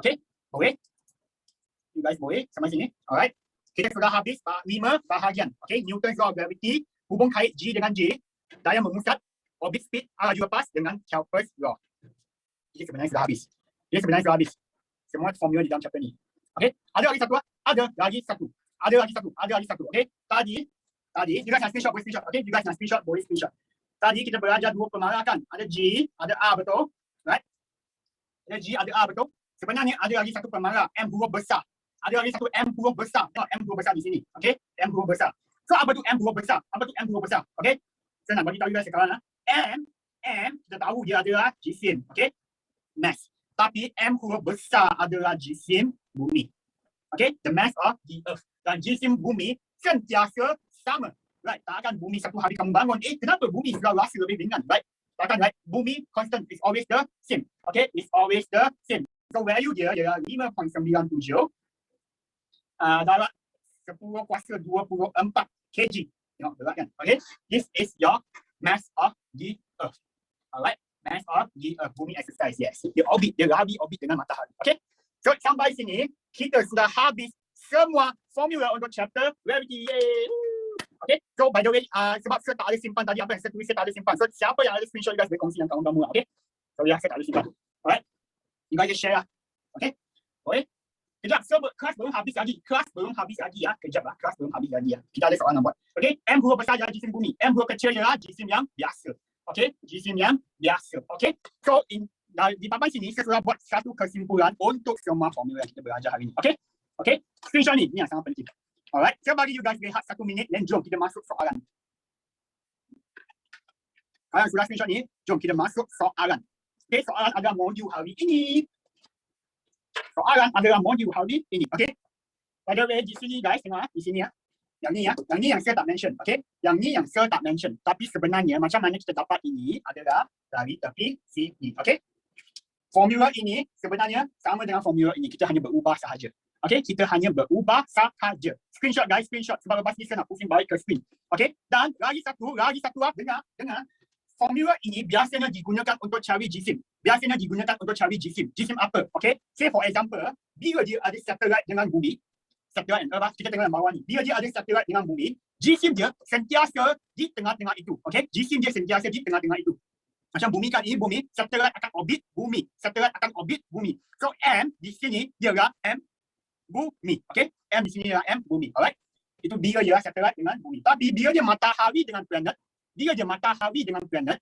Okey? Boleh? You guys boleh sampai sini? Alright? Kita sudah habis 5 bahagian. Okey? Newton's law of gravity, hubung kait G dengan J, daya memusat, orbit speed, arah jua pas dengan Kepler's law. Ini sebenarnya sudah habis. Semua formula di dalam chapter ni. Okey? Ada lagi satu. Okey? Tadi you guys nak screenshot, okey? You guys nak boleh screenshot. Tadi kita belajar dua pemarah kan? Ada G, ada R, betul? Right? Ada G, ada R, betul? Sebenarnya ada lagi satu pemarah, M huruf besar. Ada lagi satu M huruf besar. No, M huruf besar di sini. Okey? M huruf besar. So, apa tu M huruf besar? Okey? Saya nak bagi tahu you guys sekarang. M, kita tahu dia adalah jisim. Okey? Mass. Tapi M huruf besar adalah jisim bumi. Okay, the mass of the earth. Dan jisim bumi sentiasa sama. Right, takkan bumi satu hari kamu bangun, kenapa bumi sudah rasa lebih ringan? Right, takkan, right, bumi constant is always the same. Okay, it's always the same. So value dia ialah 5.97 darat 10 kuasa 24 kg. Tengok berat kan? Okay, this is your mass of the earth. Alright, mass of the bumi exercise. Yes, dia orbit, dia lari orbit dengan matahari. Okay, so sampai sini kita sudah habis semua formula untuk chapter gravity. Yay! Okay, so by the way, sebab saya tak ada simpan tadi apa yang saya tulis, saya tak ada simpan. So siapa yang ada screenshot, you guys boleh kongsi dengan kawan-kawan lah. Okay, so ya, saya tak ada simpan. Alright, you guys just share lah. Okay, boleh? Kejap, so kelas belum habis lagi. Kelas belum habis lagi ya. Kejap lah, kelas belum habis lagi ya. Kita ada soalan nak buat. Okay, M huruf besar ialah jisim bumi. M huruf kecil ialah jisim yang biasa. Okay, jisim yang biasa. Okay, so di papan sini saya sudah buat satu kesimpulan untuk semua formula yang kita belajar hari ini. Okay, okay, screenshot ni yang sangat penting. Alright, saya bagi you guys rehat 1 minit dan jom kita masuk soalan. Kalian sudah screenshot ni, jom kita masuk soalan. Okay, soalan adalah modul hari ini. Soalan adalah modul hari ini. Okay, by the way, di sini guys, tengok di sini ya. Yang ni ya, yang ni yang saya tak mention. Okay, yang ni yang saya tak mention. Tapi sebenarnya macam mana kita dapat ini adalah dari tepi sini. Okay, formula ini sebenarnya sama dengan formula ini. Kita hanya berubah sahaja. Okay, kita hanya berubah sahaja. Screenshot guys, screenshot. Sebab lepas ni saya nak pusing balik ke screen. Okay, dan lagi satu lah, dengar. Formula ini biasanya digunakan untuk cari jisim. Biasanya digunakan untuk cari jisim. Jisim apa? Okay, say for example, bila dia ada satellite dengan bumi, satellite kita tengok bawah ni. Bila dia ada satellite dengan bumi, jisim dia sentiasa di tengah-tengah itu. Okay, jisim dia sentiasa di tengah-tengah itu. Macam bumi kan ini bumi, satellite akan orbit bumi. Satellite akan orbit bumi. So M di sini ialah M bumi. Okay, M di sini ialah M bumi. Alright, itu bila dia satellite dengan bumi. Tapi bila dia matahari dengan planet,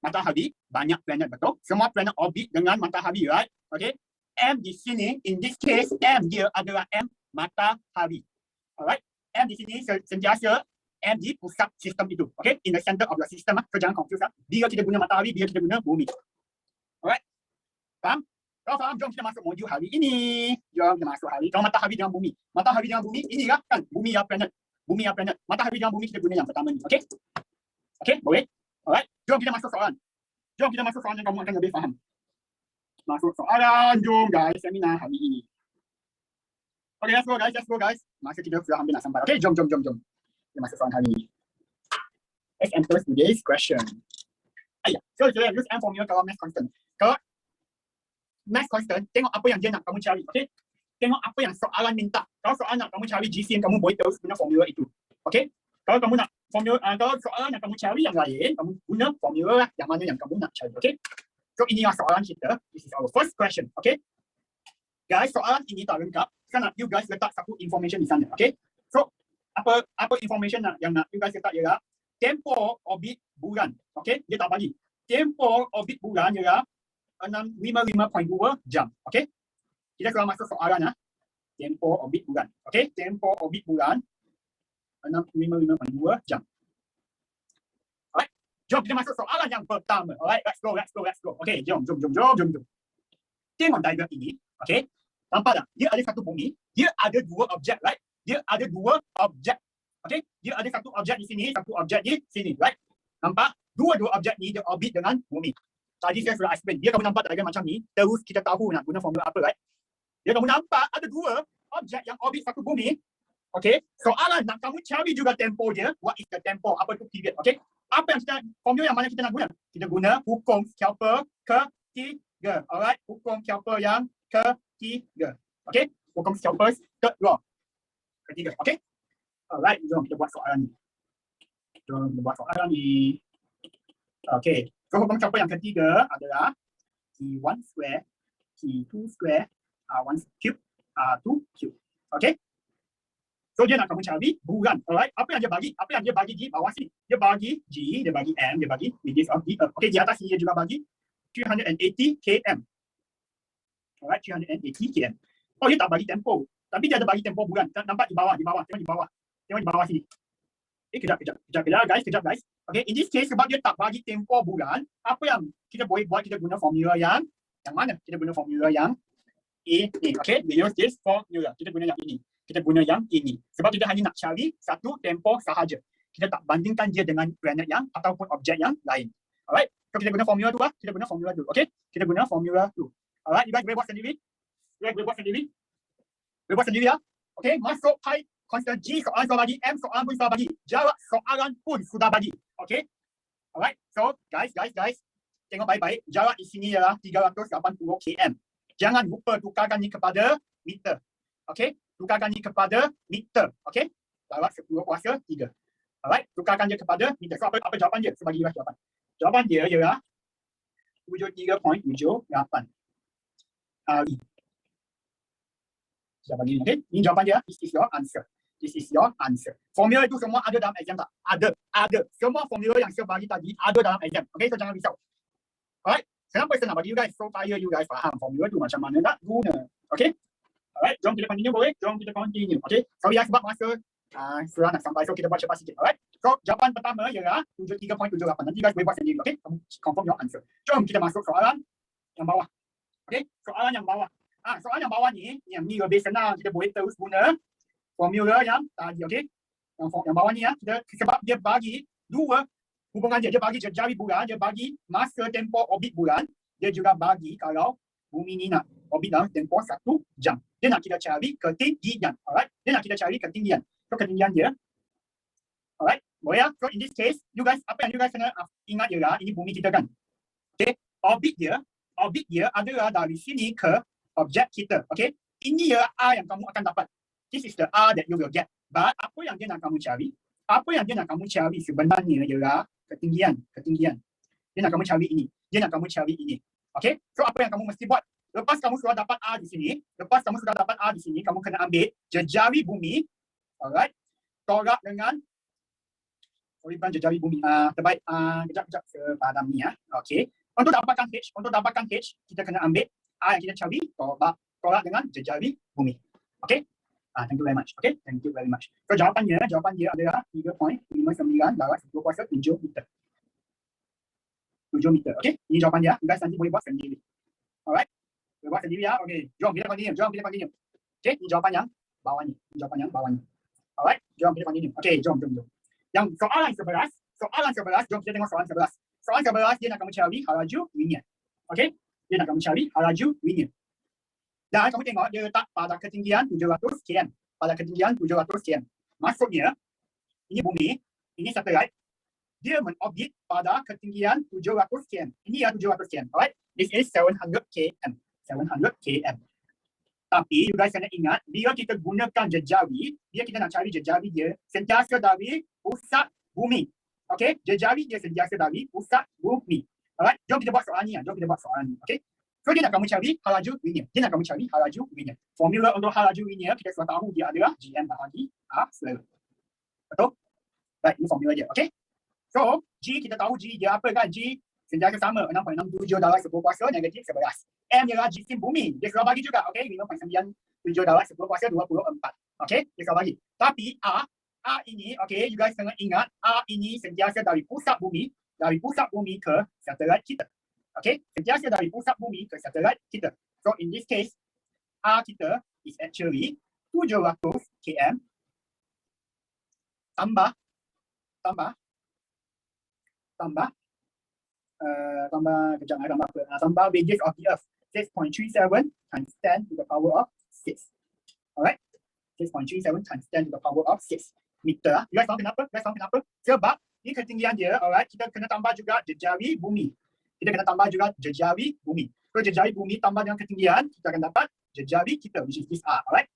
matahari banyak planet, betul? Semua planet orbit dengan matahari, right? Okay, M di sini, in this case, M dia adalah M matahari. Alright, M di sini sentiasa M di pusat sistem itu. Okay, in the center of the system. So jangan confuse. Bila kita guna matahari, bila kita guna bumi. Alright, faham? Kalau faham, jom kita masuk modul hari ini. Jom kita masuk hari. Kalau matahari dengan bumi. Matahari dengan bumi, inilah kan bumi ya planet. Bumi ya planet. Matahari dengan bumi kita guna yang pertama ni. Okay? Okay, boleh? Alright, jom kita masuk soalan. Jom kita masuk soalan yang kamu akan lebih faham. Masuk soalan, jom guys, seminar hari ini. Okay, let's go guys. Masa kita sudah hampir nak sampai. Okay, jom. Kita masuk soalan hari ini. Let's enter today's question. So kita use M formula kalau mass constant. Kalau mass constant, tengok apa yang dia nak kamu cari. Okay, tengok apa yang soalan minta. Kalau soalan nak kamu cari jisim, kamu boleh terus guna formula itu. Okay, kalau kamu nak formula, kalau soalan yang kamu cari yang lain, kamu guna formula yang mana yang kamu nak cari. Okay, so inilah soalan kita. This is our first question. Okay, guys, soalan ini tak lengkap. Saya nak you guys letak satu information di sana. Okay, so apa information yang nak you guys letak ialah tempo orbit bulan. Okay, dia tak bagi. Tempo orbit bulan ialah 655.2 jam. Okay, kita keluar masuk soalan tempo orbit bulan. Okay, tempo orbit bulan 655.2 jam. Alright, jom kita masuk soalan yang pertama. Alright, let's go. Okay, jom. Tengok diagram ini. Okay, nampak tak? Dia ada satu bumi, dia ada dua objek, right? Dia ada dua objek. Okay, dia ada satu objek di sini, satu objek di sini, right? Nampak? Dua-dua objek ni dia orbit dengan bumi. Tadi saya sudah explain. Dia kamu nampak diagram macam ni, terus kita tahu nak guna formula apa, right? Dia kamu nampak ada dua objek yang orbit satu bumi. Okay, soalan nak kamu cari juga tempo dia. What is the tempo? Apa itu period? Okay, apa yang kita, formula yang mana kita nak guna? Kita guna hukum Kepler ketiga. Alright, hukum Kepler yang ketiga. Okay, hukum Kepler ketiga. Okay, alright, jom kita buat soalan ni. Okay, so hukum Kepler yang ketiga adalah T1 square, T2 square, R1 cube, R2 cube. Okay, so dia nak kamu cari bulan. Alright, apa yang dia bagi di bawah sini? Dia bagi G, dia bagi M, dia bagi radius of the Earth. Okay, di atas sini dia juga bagi 380 km. Alright, 380 km. Oh, dia tak bagi tempo. Tapi dia ada bagi tempo bulan. Nampak di bawah. Tengok di bawah sini. Kejap guys. Okay, in this case sebab dia tak bagi tempo bulan, apa yang kita boleh buat? Kita guna formula yang mana? Kita guna formula yang ini. Okay, we use this formula. Kita guna yang ini. Sebab kita hanya nak cari satu tempo sahaja. Kita tak bandingkan dia dengan planet yang ataupun objek yang lain. Alright, so kita guna formula tu lah. Okay, kita guna formula tu. Alright, you guys boleh buat sendiri. Boleh buat sendiri ya. Okay, masuk pi constant G, soalan sudah bagi, M soalan pun sudah bagi, jawab soalan pun sudah bagi. Okay, alright, so guys, tengok baik-baik. Jarak di sini ialah 380 km. Jangan lupa tukarkan ni kepada meter. Okey, tukarkan ni kepada meter. Okey, jarak 10 kuasa 3. Alright, tukarkan dia kepada meter. So, apa jawapan dia? So, bagi jawapan. Jawapan dia ialah 73.78 RE. Saya bagi, okay? Ini jawapan dia. This is your answer. This is your answer. Formula itu semua ada dalam exam tak? Ada. Semua formula yang saya bagi tadi ada dalam exam. Okay, so jangan risau. Alright, kenapa saya nak bagi you guys? Supaya you guys faham formula tu macam mana nak guna. Okay? Alright, jom kita continue boleh? Jom kita continue. Okay? Sorry ya, sebab masa surah nak sampai. So, kita buat cepat sikit. Alright? So, jawapan pertama ialah 73.78. Nanti guys boleh buat sendiri. Okay? Confirm your answer. Jom kita masuk soalan yang bawah. Okay? Soalan yang bawah. Soalan yang bawah ni, yang ni lebih senang. Kita boleh terus guna formula yang tadi, okey? Yang bawah ni kita, sebab dia bagi dua hubungan dia. Dia bagi jari bulan, dia bagi masa tempoh orbit bulan. Dia juga bagi kalau bumi ni nak orbit dalam tempoh 1 jam. Dia nak kita cari ketinggian. Alright? Dia nak kita cari ketinggian. So, ketinggian dia. Alright? Boleh ya? So, in this case, you guys, apa yang you guys kena ingat ialah, ini bumi kita kan? Okay? Orbit dia adalah dari sini ke objek kita. Okay? Ini ialah R yang kamu akan dapat. This is the R that you will get. But apa yang dia nak kamu cari? Apa yang dia nak kamu cari sebenarnya ialah ketinggian. Dia nak kamu cari ini. Okay? So apa yang kamu mesti buat? Lepas kamu sudah dapat R di sini, kamu kena ambil jejari bumi. Alright? Tolak dengan jejari bumi. Terbaik. Kejap sepadam ni ya. Okay. Untuk dapatkan H, kita kena ambil R yang kita cari, tolak dengan jejari bumi. Okay? Thank you very much. Okay? Thank you very much. So, jawapan dia adalah 3.59 darab 10 kuasa 7 meter. 7 meter. Okay? Ini jawapan dia. You guys nanti boleh buat sendiri. Alright? Boleh buat sendiri ya. Okay. Jom kita continue. Okay? Ini jawapan yang bawah ni. Alright? Jom kita continue. Okay, jom. Yang soalan 11, jom kita tengok soalan 11. Soalan 11 dia nak kamu cari halaju linear. Okay? Dia nak kamu cari halaju linear. Dan kamu tengok dia letak pada ketinggian 700 km. Maksudnya, ini bumi, ini satelit. Dia menorbit pada ketinggian 700 km. Ini ya 700 km. Alright? This is 700 km. Tapi, you guys kena ingat, bila kita gunakan jejari, kita nak cari jejari dia sentiasa dari pusat bumi. Okay? Jejari dia sentiasa dari pusat bumi. Alright? Jom kita buat soalan ni. Okay? So, dia nak kamu cari halaju linear. Formula untuk halaju linear, kita sudah tahu dia adalah GM bahagi R square. Betul? Baik, ini formula dia. Okay? So, G, kita tahu G dia apa kan? G sentiasa sama. 6.67 darab 10 kuasa negatif 11. M ialah G sim bumi. Dia sudah bagi juga. Okay? 5.97 darab 10 kuasa 24. Okay? Dia sudah bagi. Tapi R ini, okay, you guys kena ingat, R ini sentiasa dari pusat bumi ke satelit kita. Okay, sentiasa dari pusat bumi ke satelit kita. So in this case, R kita is actually 700 km tambah radius of the Earth 6.37 times 10 to the power of 6. Alright, 6.37 times 10 to the power of 6 meter. You guys faham kenapa? Sebab ini ketinggian dia. Alright, kita kena tambah juga jejari bumi. So, jejari bumi tambah dengan ketinggian, kita akan dapat jejari kita, which is this R. Alright?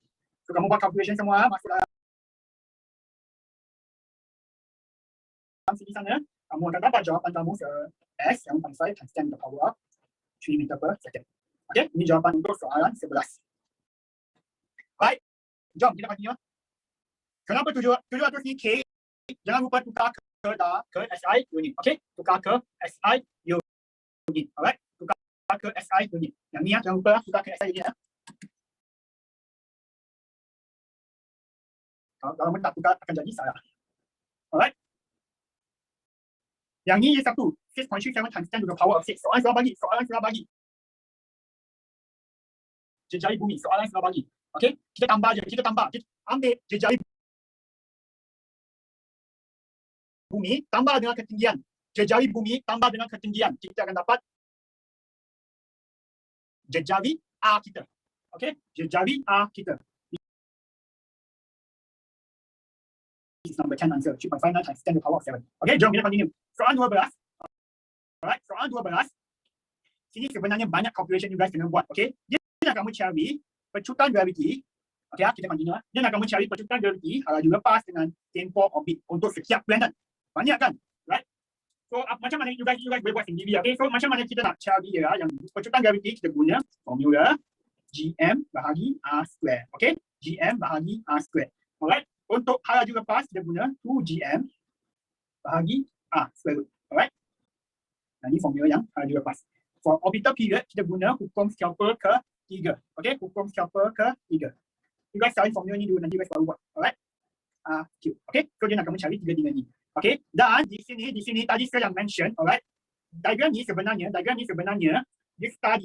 So, kamu buat calculation semua, masuk dalam sini sana, kamu akan dapat jawapan kamu S 7.5 times 10 to the power of 3 meter per second. Okay? Ini jawapan untuk soalan 11. Baik, jom kita continue. Kenapa 700 ni K? Jangan lupa tukar ke SI unit. Okay? Tukar ke SI unit. Alright, tukar ke SI unit. Yang ni jangan lupa tukar ke SI unit. Kalau tak tukar akan jadi salah. Alright. Yang ni satu 6.37 times 10 to the power of 6. Soalan sudah bagi. Jejari bumi, soalan sudah bagi. Okay, kita tambah. Kita ambil jejari bumi tambah dengan ketinggian. Jejari bumi tambah dengan ketinggian, kita akan dapat jejari R kita. Okay? Jejari R kita. This is number 10 answer. 3.59 times 10 to the power of 7. Okay, jom kita continue. Soalan 12. Alright, soalan 12. sini sebenarnya banyak calculation you guys kena buat. Okay, dia nak kamu cari pecutan graviti. Okay, kita continue. Dia nak kamu cari pecutan graviti laju lepas dengan tempoh orbit untuk setiap planet. Banyak kan? Right? So macam mana you guys boleh buat sendiri. Okay, so macam mana kita nak cari dia yang pecutan graviti, kita guna formula GM bahagi R square. Okay, GM bahagi R square. Alright, untuk laju lepas kita guna 2GM bahagi R square root. Alright, nah, ini formula yang laju lepas. For orbital period kita guna hukum Skelper ke-3. Okay, hukum Skelper ke-3. You guys cari formula ni dulu, nanti you guys baru buat. Alright, Q. Okay, so dia nak kamu cari 3 dengan ni. Okay, dan di sini tadi saya yang mention, alright, diagram ni sebenarnya dia star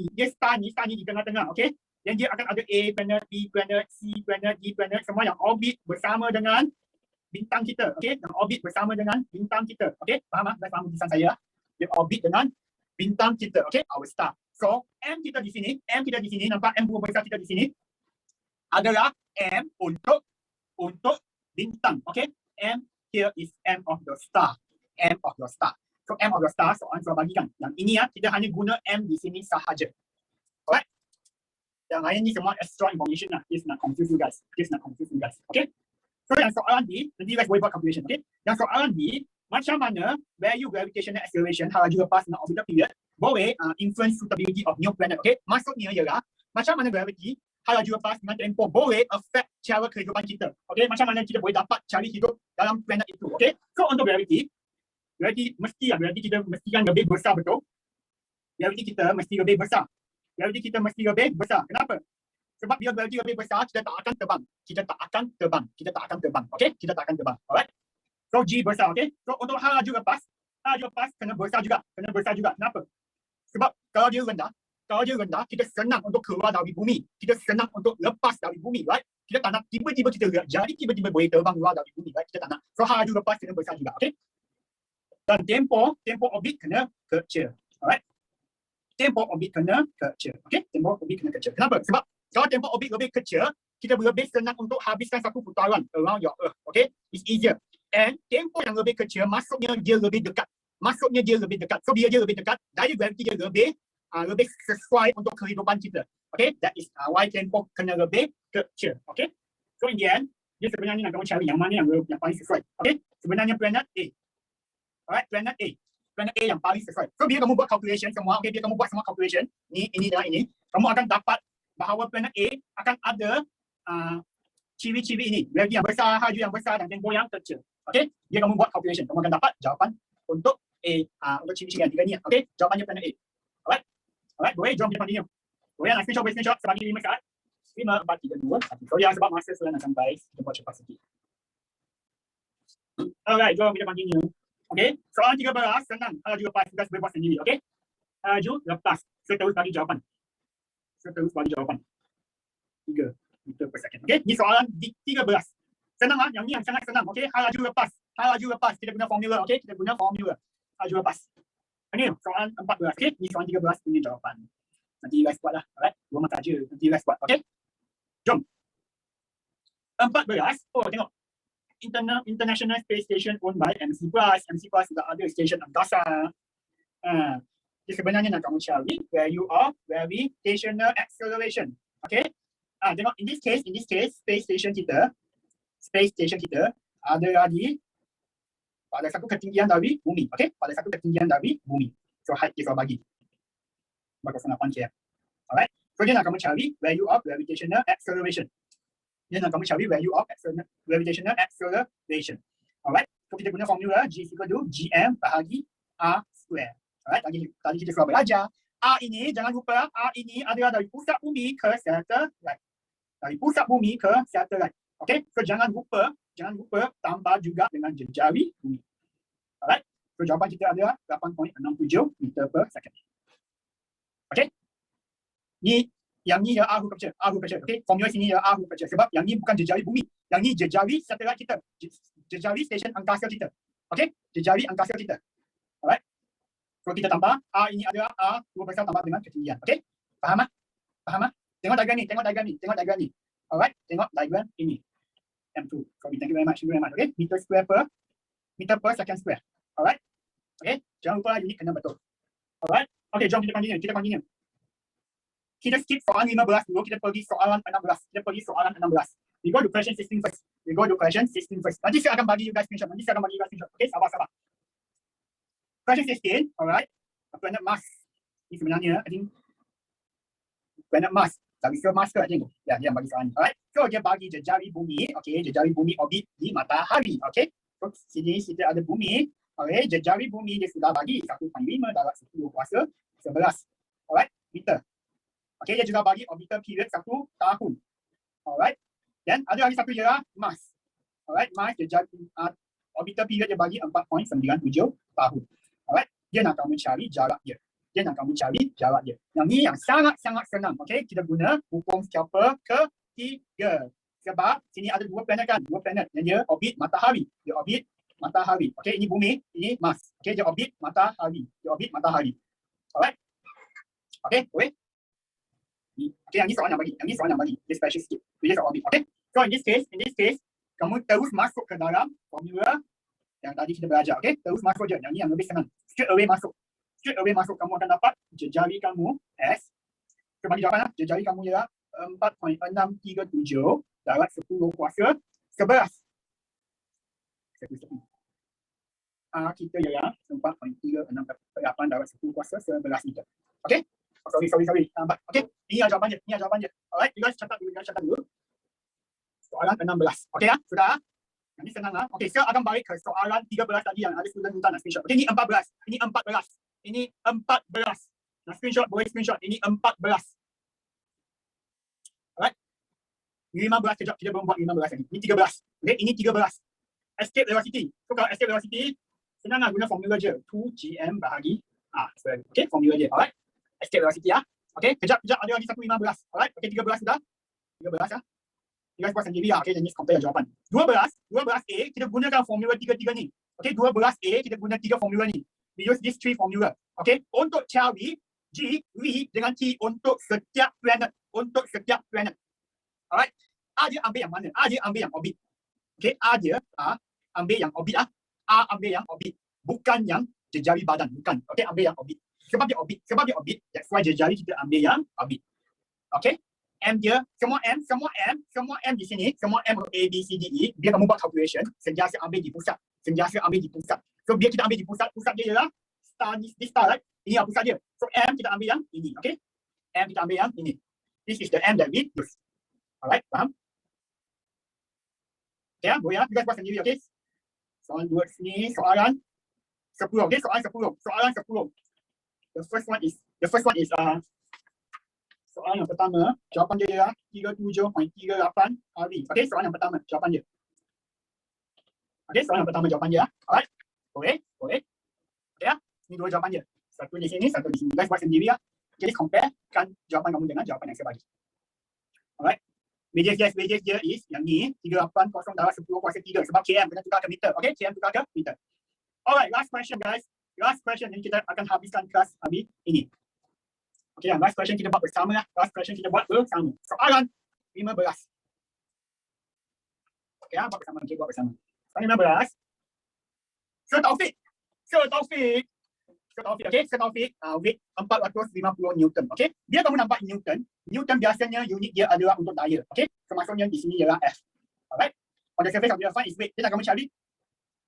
ni di tengah-tengah. Okay, yang dia akan ada A planet, B planet, C planet, D planet, semua yang orbit bersama dengan bintang kita. Okay, yang orbit bersama dengan bintang kita. Okay, faham tak? Faham tulisan saya? Dia orbit dengan bintang kita. Okay, our star. So M kita di sini, nampak M buah besar kita di sini adalah M untuk bintang. Okay, M here is M of the star. M of the star. So M of the star, soalan saya bagikan. Yang ini ya, kita hanya guna M di sini sahaja. Alright. Yang lain ni semua extra information lah. Just nak confuse you guys. Okay. So yang soalan B, nanti you guys boleh buat calculation. Okay. Yang soalan B, macam mana value gravitational acceleration laju lepas dengan orbital period boleh influence suitability of new planet. Okay. Maksudnya ialah macam mana gravity laju lepas dengan tempoh boleh affect cara kehidupan kita. Okay. Macam mana kita boleh dapat cari hidup dalam planet itu. Okay. So untuk gravity kita mestikan lebih besar, betul? Gravity kita mesti lebih besar. Kenapa? Sebab bila gravity lebih besar, kita tak akan terbang. Okay? Kita tak akan terbang. Alright? So G besar, okay? So untuk laju lepas kena besar juga. Kenapa? Sebab kalau dia rendah, kita senang untuk keluar dari bumi. Kita senang untuk lepas dari bumi, right? Kita tak nak tiba-tiba kita jadi tiba-tiba boleh terbang keluar dari bumi, right? Kita tak nak. So laju lepas kena besar juga, okay? Dan tempoh orbit kena kecil. Alright? Tempoh orbit kena kecil. Okay? Tempoh orbit kena kecil. Kenapa? Sebab kalau tempoh orbit lebih kecil, kita lebih senang untuk habiskan satu putaran around your Earth. Okay? It's easier. And tempoh yang lebih kecil, maksudnya dia lebih dekat. So bila dia lebih dekat, daya gravity dia lebih sesuai untuk kehidupan kita. Okay? That is why tempoh kena lebih kecil. Okay? So in the end, dia sebenarnya nak kamu cari yang mana yang paling sesuai. Okay? Sebenarnya planet A. Alright, planet A yang paling sesuai. So bila kamu buat calculation semua, okay, bila kamu buat semua calculation, ini dengan ini, kamu akan dapat bahawa planet A akan ada ciri-ciri ini. Gravity yang besar, laju yang besar dan tempoh yang kecil. Okay, bila kamu buat calculation, kamu akan dapat jawapan untuk A, untuk ciri-ciri yang tiga ni. Okay, jawapannya planet A. Alright, boleh, jom kita continue. Boleh nak screenshot sebagi 5 saat. 5, 4, 3, 2, 1. So ya, sebab masa saya nak sampai, kita buat cepat sikit. Alright, jom kita continue. Okay, soalan 13 senang. Laju lepas kita boleh buat sendiri. Okay, laju lepas. Saya terus bagi jawapan. 3 meter per second. Okay, ni soalan 13. Senang lah, yang ni yang sangat senang. Okay, laju lepas. Kita guna formula. Okay, laju lepas. Ini soalan 14. Okay, ni soalan 13 punya jawapan. Nanti you guys buat lah. Alright, 2 mata je. Nanti you guys buat. Okay, jom. 14. Oh, tengok. International Space Station owned by MC+. MC+ sudah ada station angkasa. Dia sebenarnya nak kamu cari value of gravitational acceleration. Okay. Tengok in this case space station kita ada lagi pada satu ketinggian dari bumi. Okay. Pada satu ketinggian dari bumi. So height kita bagi 8 km. Alright. So dia nak kamu cari value of gravitational acceleration. Dia nak kamu cari value of gravitational acceleration. Alright. So kita guna formula G equal to GM bahagi R square. Alright. Tadi kita sudah belajar. R ini jangan lupa R ini adalah dari pusat bumi ke satelit. Okay. So jangan lupa tambah juga dengan jari bumi. Alright. So jawapan kita adalah 8.67 meter per second. Okay. Yang ni ya R huruf kecil. Okay, formula sini ya R huruf kecil sebab yang ni bukan jejari bumi. Yang ni jejari satelit kita. Jejari stesen angkasa kita. Okay, jejari angkasa kita. Alright. So kita tambah R ini adalah R huruf besar tambah dengan ketinggian. Okay, faham tak? Tengok diagram ni. Alright, tengok diagram ini. M2. Sorry, thank you very much. Okay, meter per second square. Alright. Okay, jangan lupa unit kena betul. Alright. Okay, jom kita continue. Kita skip soalan 15 dulu, kita pergi soalan 16. We go to question 16 first. Nanti saya akan bagi you guys screenshot. Okay, sabar. Question 16, alright. Planet Mars. Ini sebenarnya, I think, Planet Mars. Tak bisa Mars ke, I think. Ya, dia bagi soalan. Alright. So, dia bagi jejari bumi. Okay, jejari bumi orbit di matahari. Okay. So, sini kita ada bumi. Okay, jejari bumi dia sudah bagi 1.5 darat 10 kuasa 11. Alright, meter. Okay, dia juga bagi orbital period 1 tahun. Alright. Dan ada lagi satu ialah Mars. Alright, Mars jejari orbital period dia bagi 4.97 tahun. Alright, dia nak kamu cari jarak dia. Yang ni yang sangat-sangat senang. Okay, kita guna hukum Kepler ketiga. Sebab sini ada dua planet kan? Dua planet yang dia orbit matahari. Okay, ini bumi, ini Mars. Okay, dia orbit matahari. Alright. Okay, boleh? Okay, yang ni soalan yang bagi. Dia special sikit. Dia orbit. Okay. So in this case, kamu terus masuk ke dalam formula yang tadi kita belajar. Okay, terus masuk je. Yang ni yang lebih senang. Straight away masuk. Kamu akan dapat jejari kamu S. Kita bagi jawapan lah. Jejari kamu ialah 4.637 darat 10 kuasa 11. Kita ialah 4.368 darat 10 kuasa 11 meter. Okay? Oh, sorry. Lambat. Okay, ini jawapannya. Alright, you guys catat dulu. Soalan 16. Okay ya? Sudah? Yang ni senang lah. Okay, saya akan balik ke soalan 13 tadi yang ada student minta nak screenshot. Okay, ini 14. Nak screenshot, boleh screenshot. Ini 14. Alright. 15 kejap, kita belum buat 15 lagi. Ini 13. Okay, ini 13. Escape velocity. So kalau escape velocity, senang lah guna formula je. 2gm bahagi okay, formula je. Alright. Escape velocity ya. Okay, kejap, ada lagi satu 15. Alright, okay, 13 sudah. 13 ya. You guys buat sendiri lah. Okay, jadi compare jawapan. 12A, kita gunakan formula 3 ni. Okay, 12A, kita guna 3 formula ni. We use these 3 formula. Okay, untuk cari G, V dengan T untuk setiap planet. Alright, A dia ambil yang mana? A dia ambil yang orbit. Okay, A dia ambil yang orbit A ambil yang orbit. Bukan yang jejari badan. Bukan. Okay, ambil yang orbit. Sebab dia orbit. That's why jejari kita ambil yang orbit. Okay, M dia, semua M di sini, semua M A, B, C, D, E, biar kamu buat calculation, sentiasa ambil di pusat. So biar kita ambil di pusat dia ialah star, this star, right? Ini yang pusat dia. So M kita ambil yang ini, okay? M kita ambil yang ini. This is the M that we use. Alright, faham? Okay, boleh ya? You guys buat sendiri, okay? Soalan 2 sini, soalan 10, okay? Soalan 10. The first one is soalan yang pertama, jawapan dia ialah 37.38 hari. Okay, soalan yang pertama, jawapan dia. Alright, boleh. Okay ya, ini dua jawapan dia. Satu di sini. You guys buat sendiri ya. Jadi compare kan jawapan kamu dengan jawapan yang saya bagi. Alright, wages dia is yang ni 380 darat 10 kuasa 3 sebab km kena tukar ke meter. Okay, km tukar ke meter. Alright, last question guys. Ini kita akan habiskan kelas hari ini. Okay, last question kita buat bersama lah. Soalan 15. Okay, buat bersama. Soalan 15. Sir Taufik. Okay, Sir Taufik, weight 450 Newton. Okay, dia kamu nampak Newton biasanya unit dia adalah untuk daya. Okay, so maksudnya di sini ialah F. Alright, on the surface of the earth is weight. Dia nak kamu cari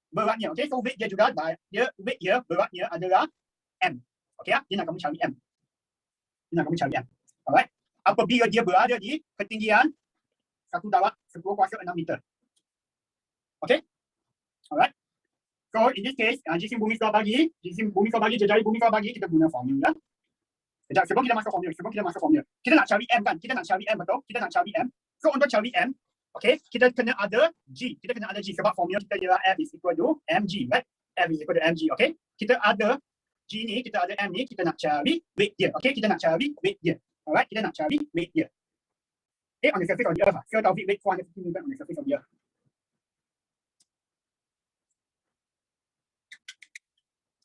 beratnya. Okay, so weight dia juga, beratnya adalah M. Okay, dia nak kamu cari M. Alright. Apabila dia berada di ketinggian 1 darat 10 kuasa 6 meter. Okay. Alright. So in this case, jisim bumi kau bagi, jejari bumi kau bagi, kita guna formula. Sekejap, sebelum kita masuk formula. Kita nak cari M kan? Betul? Kita nak cari M. So untuk cari M, okay, kita kena ada G. Sebab formula kita ialah F is equal to mg, right? F is equal to mg, okay? Kita ada G ni, kita ada M ni, kita nak cari weight dia. Okay, Alright, kita nak cari weight dia. Okay, on the surface of the earth. So Taufik weight 450 Newton on the surface of the earth.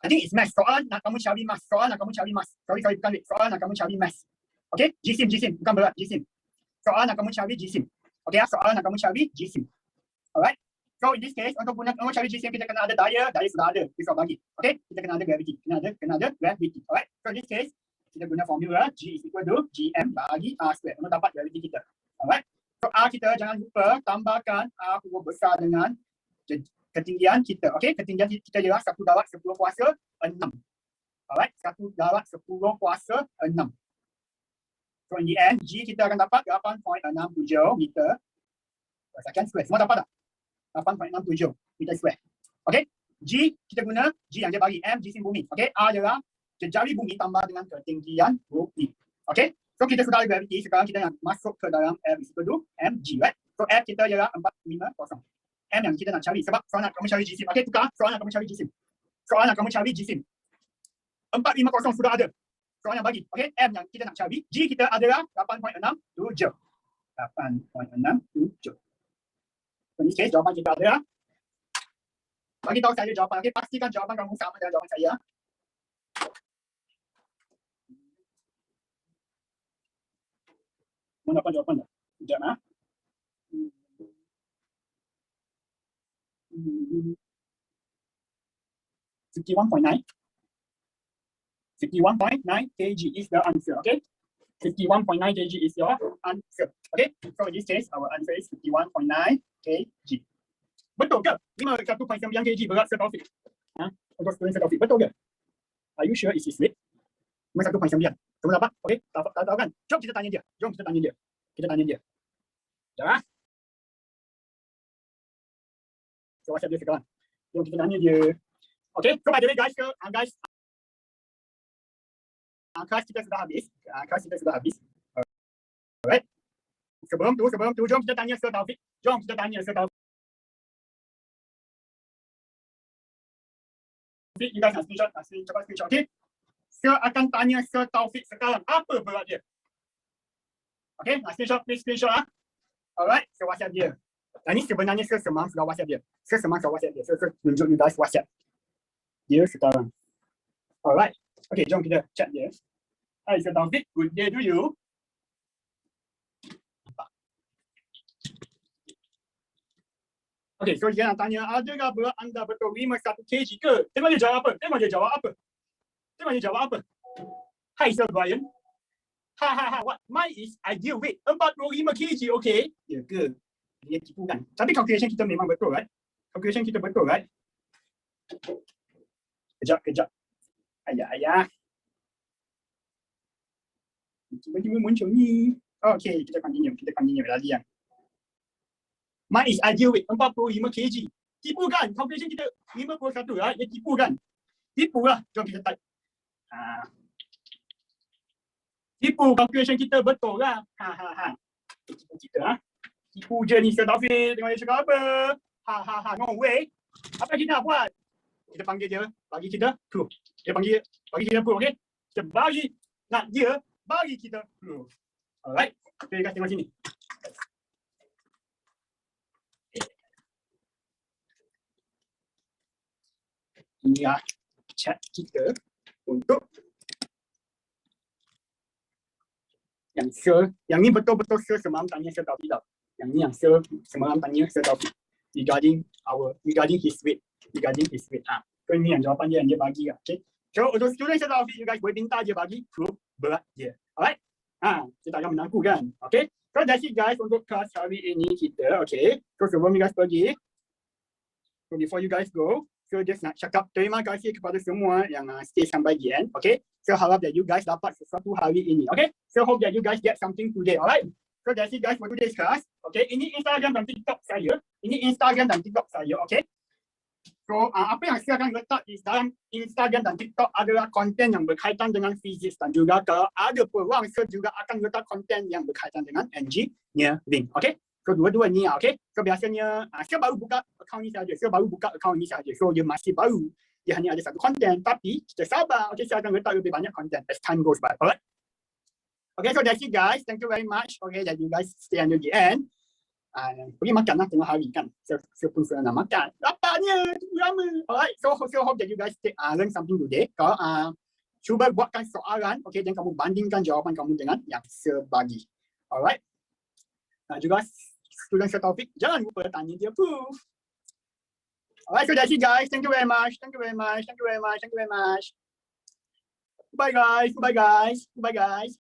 I think it's mass. Soalan nak kamu cari mass. Sorry, bukan weight. Soalan nak kamu cari mass. Okay, jisim, bukan berat, jisim. Soalan nak kamu cari jisim. Okay, soalan nak kamu cari jisim. Alright. So in this case, untuk cari GCM kita kena ada daya sudah ada, kita bagi. Okay, kita kena ada gravity, kena ada gravity. Alright, so in this case, kita guna formula G is equal to GM bagi R square untuk dapat gravity kita. Alright, so R kita jangan lupa tambahkan R huruf besar dengan ketinggian kita. Okay, ketinggian kita ialah 1 darab 10 kuasa 6. Alright, 1 darab 10 kuasa 6. So in the end, G kita akan dapat 8.67 meter per second square. Semua dapat tak? 8.67 meter square. Okay, G kita guna G yang dia bagi, M jisim bumi. Okay, R adalah jejari bumi tambah dengan ketinggian bumi. Okay, so kita sudah ada gravity, sekarang kita nak masuk ke dalam F is equal to mg, right? So F kita ialah 450. M yang kita nak cari, sebab soalan nak kamu cari jisim. Okay, tukar soalan nak kamu cari jisim. Soalan nak kamu cari jisim. 450 sudah ada. Soalan yang bagi. Okay, M yang kita nak cari, G kita adalah 8.67. 8.67. In this case, jawapan kita adalah, bagi tahu saya jawapan. Okay, pastikan jawapan kamu sama dengan jawapan saya. Mana dapat jawapan tak? Sekejap lah. 51.9. 51.9 kg is the answer. Okay, 51.9 kg is your answer. Okay, so in this case, our answer is 51.9 kg. Betul ke? 51.9 kg berat Sir Taufik. Untuk student Sir Taufik, betul ke? Are you sure it is weight? 51.9. Semua dapat? Okay, tahu kan? Jom kita tanya dia. Kita tanya dia. Dah. So WhatsApp dia sekarang. Jom kita tanya dia. Okay, so by the way guys, kelas kita sudah habis. Alright. Sebelum tu, jom kita tanya Sir Taufik. You guys nak screenshot, cepat screenshot. Okay. Sir akan tanya Sir Taufik sekarang, apa berat dia? Okay, nak screenshot, please screenshot lah. Alright, so WhatsApp dia. Ini sebenarnya Sir semang sudah WhatsApp dia. Sir tunjuk you guys WhatsApp dia sekarang. Alright. Okay, jom kita chat dia. Hi Sir Taufik, good day to you. Okay, so dia nak tanya, adakah berat anda betul 51 kg ke? Tengok dia jawab apa? Hi Sir Brian. What? Mine is ideal weight 45 kg, okay? Ya ke? Dia tipu kan? Tapi calculation kita memang betul, right? Kejap. Ayah. Tiba-tiba muncul ni. Okay, kita continue lagi yang. Mine is ideal weight 45 kg. Tipu kan? Calculation kita 51, right? Dia tipu kan? Tipu lah. Jom kita type. Tipu, calculation kita betul lah. Tipu kita. Tipu je ni Sir Taufik. Tengok dia cakap apa. No way. Apa kita nak buat? Kita panggil dia, bagi kita proof. Dia panggil, bagi kita proof, okay? Kita nak dia bagi kita proof. Alright. Okay, guys tengok sini. Ini lah chat kita untuk yang ni betul-betul Sir semalam tanya Sir Taufik tau. Yang ni yang Sir semalam tanya Sir Taufik regarding his weight. So ini yang jawapan dia yang dia bagi lah. Okay. So untuk student Sir Taufik, you guys boleh minta dia bagi proof berat dia. Alright. Kita akan menangku kan. Okay. So that's it guys untuk kelas hari ini kita. Okay. So sebelum you guys pergi, so before you guys go, so just nak cakap terima kasih kepada semua yang stay sampai di end. Okay. So harap that you guys dapat sesuatu hari ini. Okay. So hope that you guys get something today. Alright. So that's it guys for today's class. Okay. Ini Instagram dan TikTok saya. Okay. So apa yang saya akan letak di dalam Instagram dan TikTok adalah konten yang berkaitan dengan fizik, dan juga kalau ada peluang saya juga akan letak konten yang berkaitan dengan engineering. Okay. So dua-dua ni okay. So biasanya saya baru buka akaun ni sahaja. So dia masih baru. Dia hanya ada satu konten, tapi kita sabar. Okay, saya akan letak lebih banyak konten as time goes by. Alright. Okay, so that's it guys. Thank you very much. Okay, that you guys stay until the end. Pergi makan lah tengah hari kan. Saya pun sudah nak makan. Laparnya, lama. Alright, so hope that you guys learn something today. Kalau cuba buatkan soalan, okay, dan kamu bandingkan jawapan kamu dengan yang saya bagi. Alright. Juga student Sir Taufik, jangan lupa tanya dia proof. Alright, so that's it, guys. Thank you very much. Thank you very much. Thank you very much. Thank you very much. Bye, guys. Bye, guys. Bye, guys.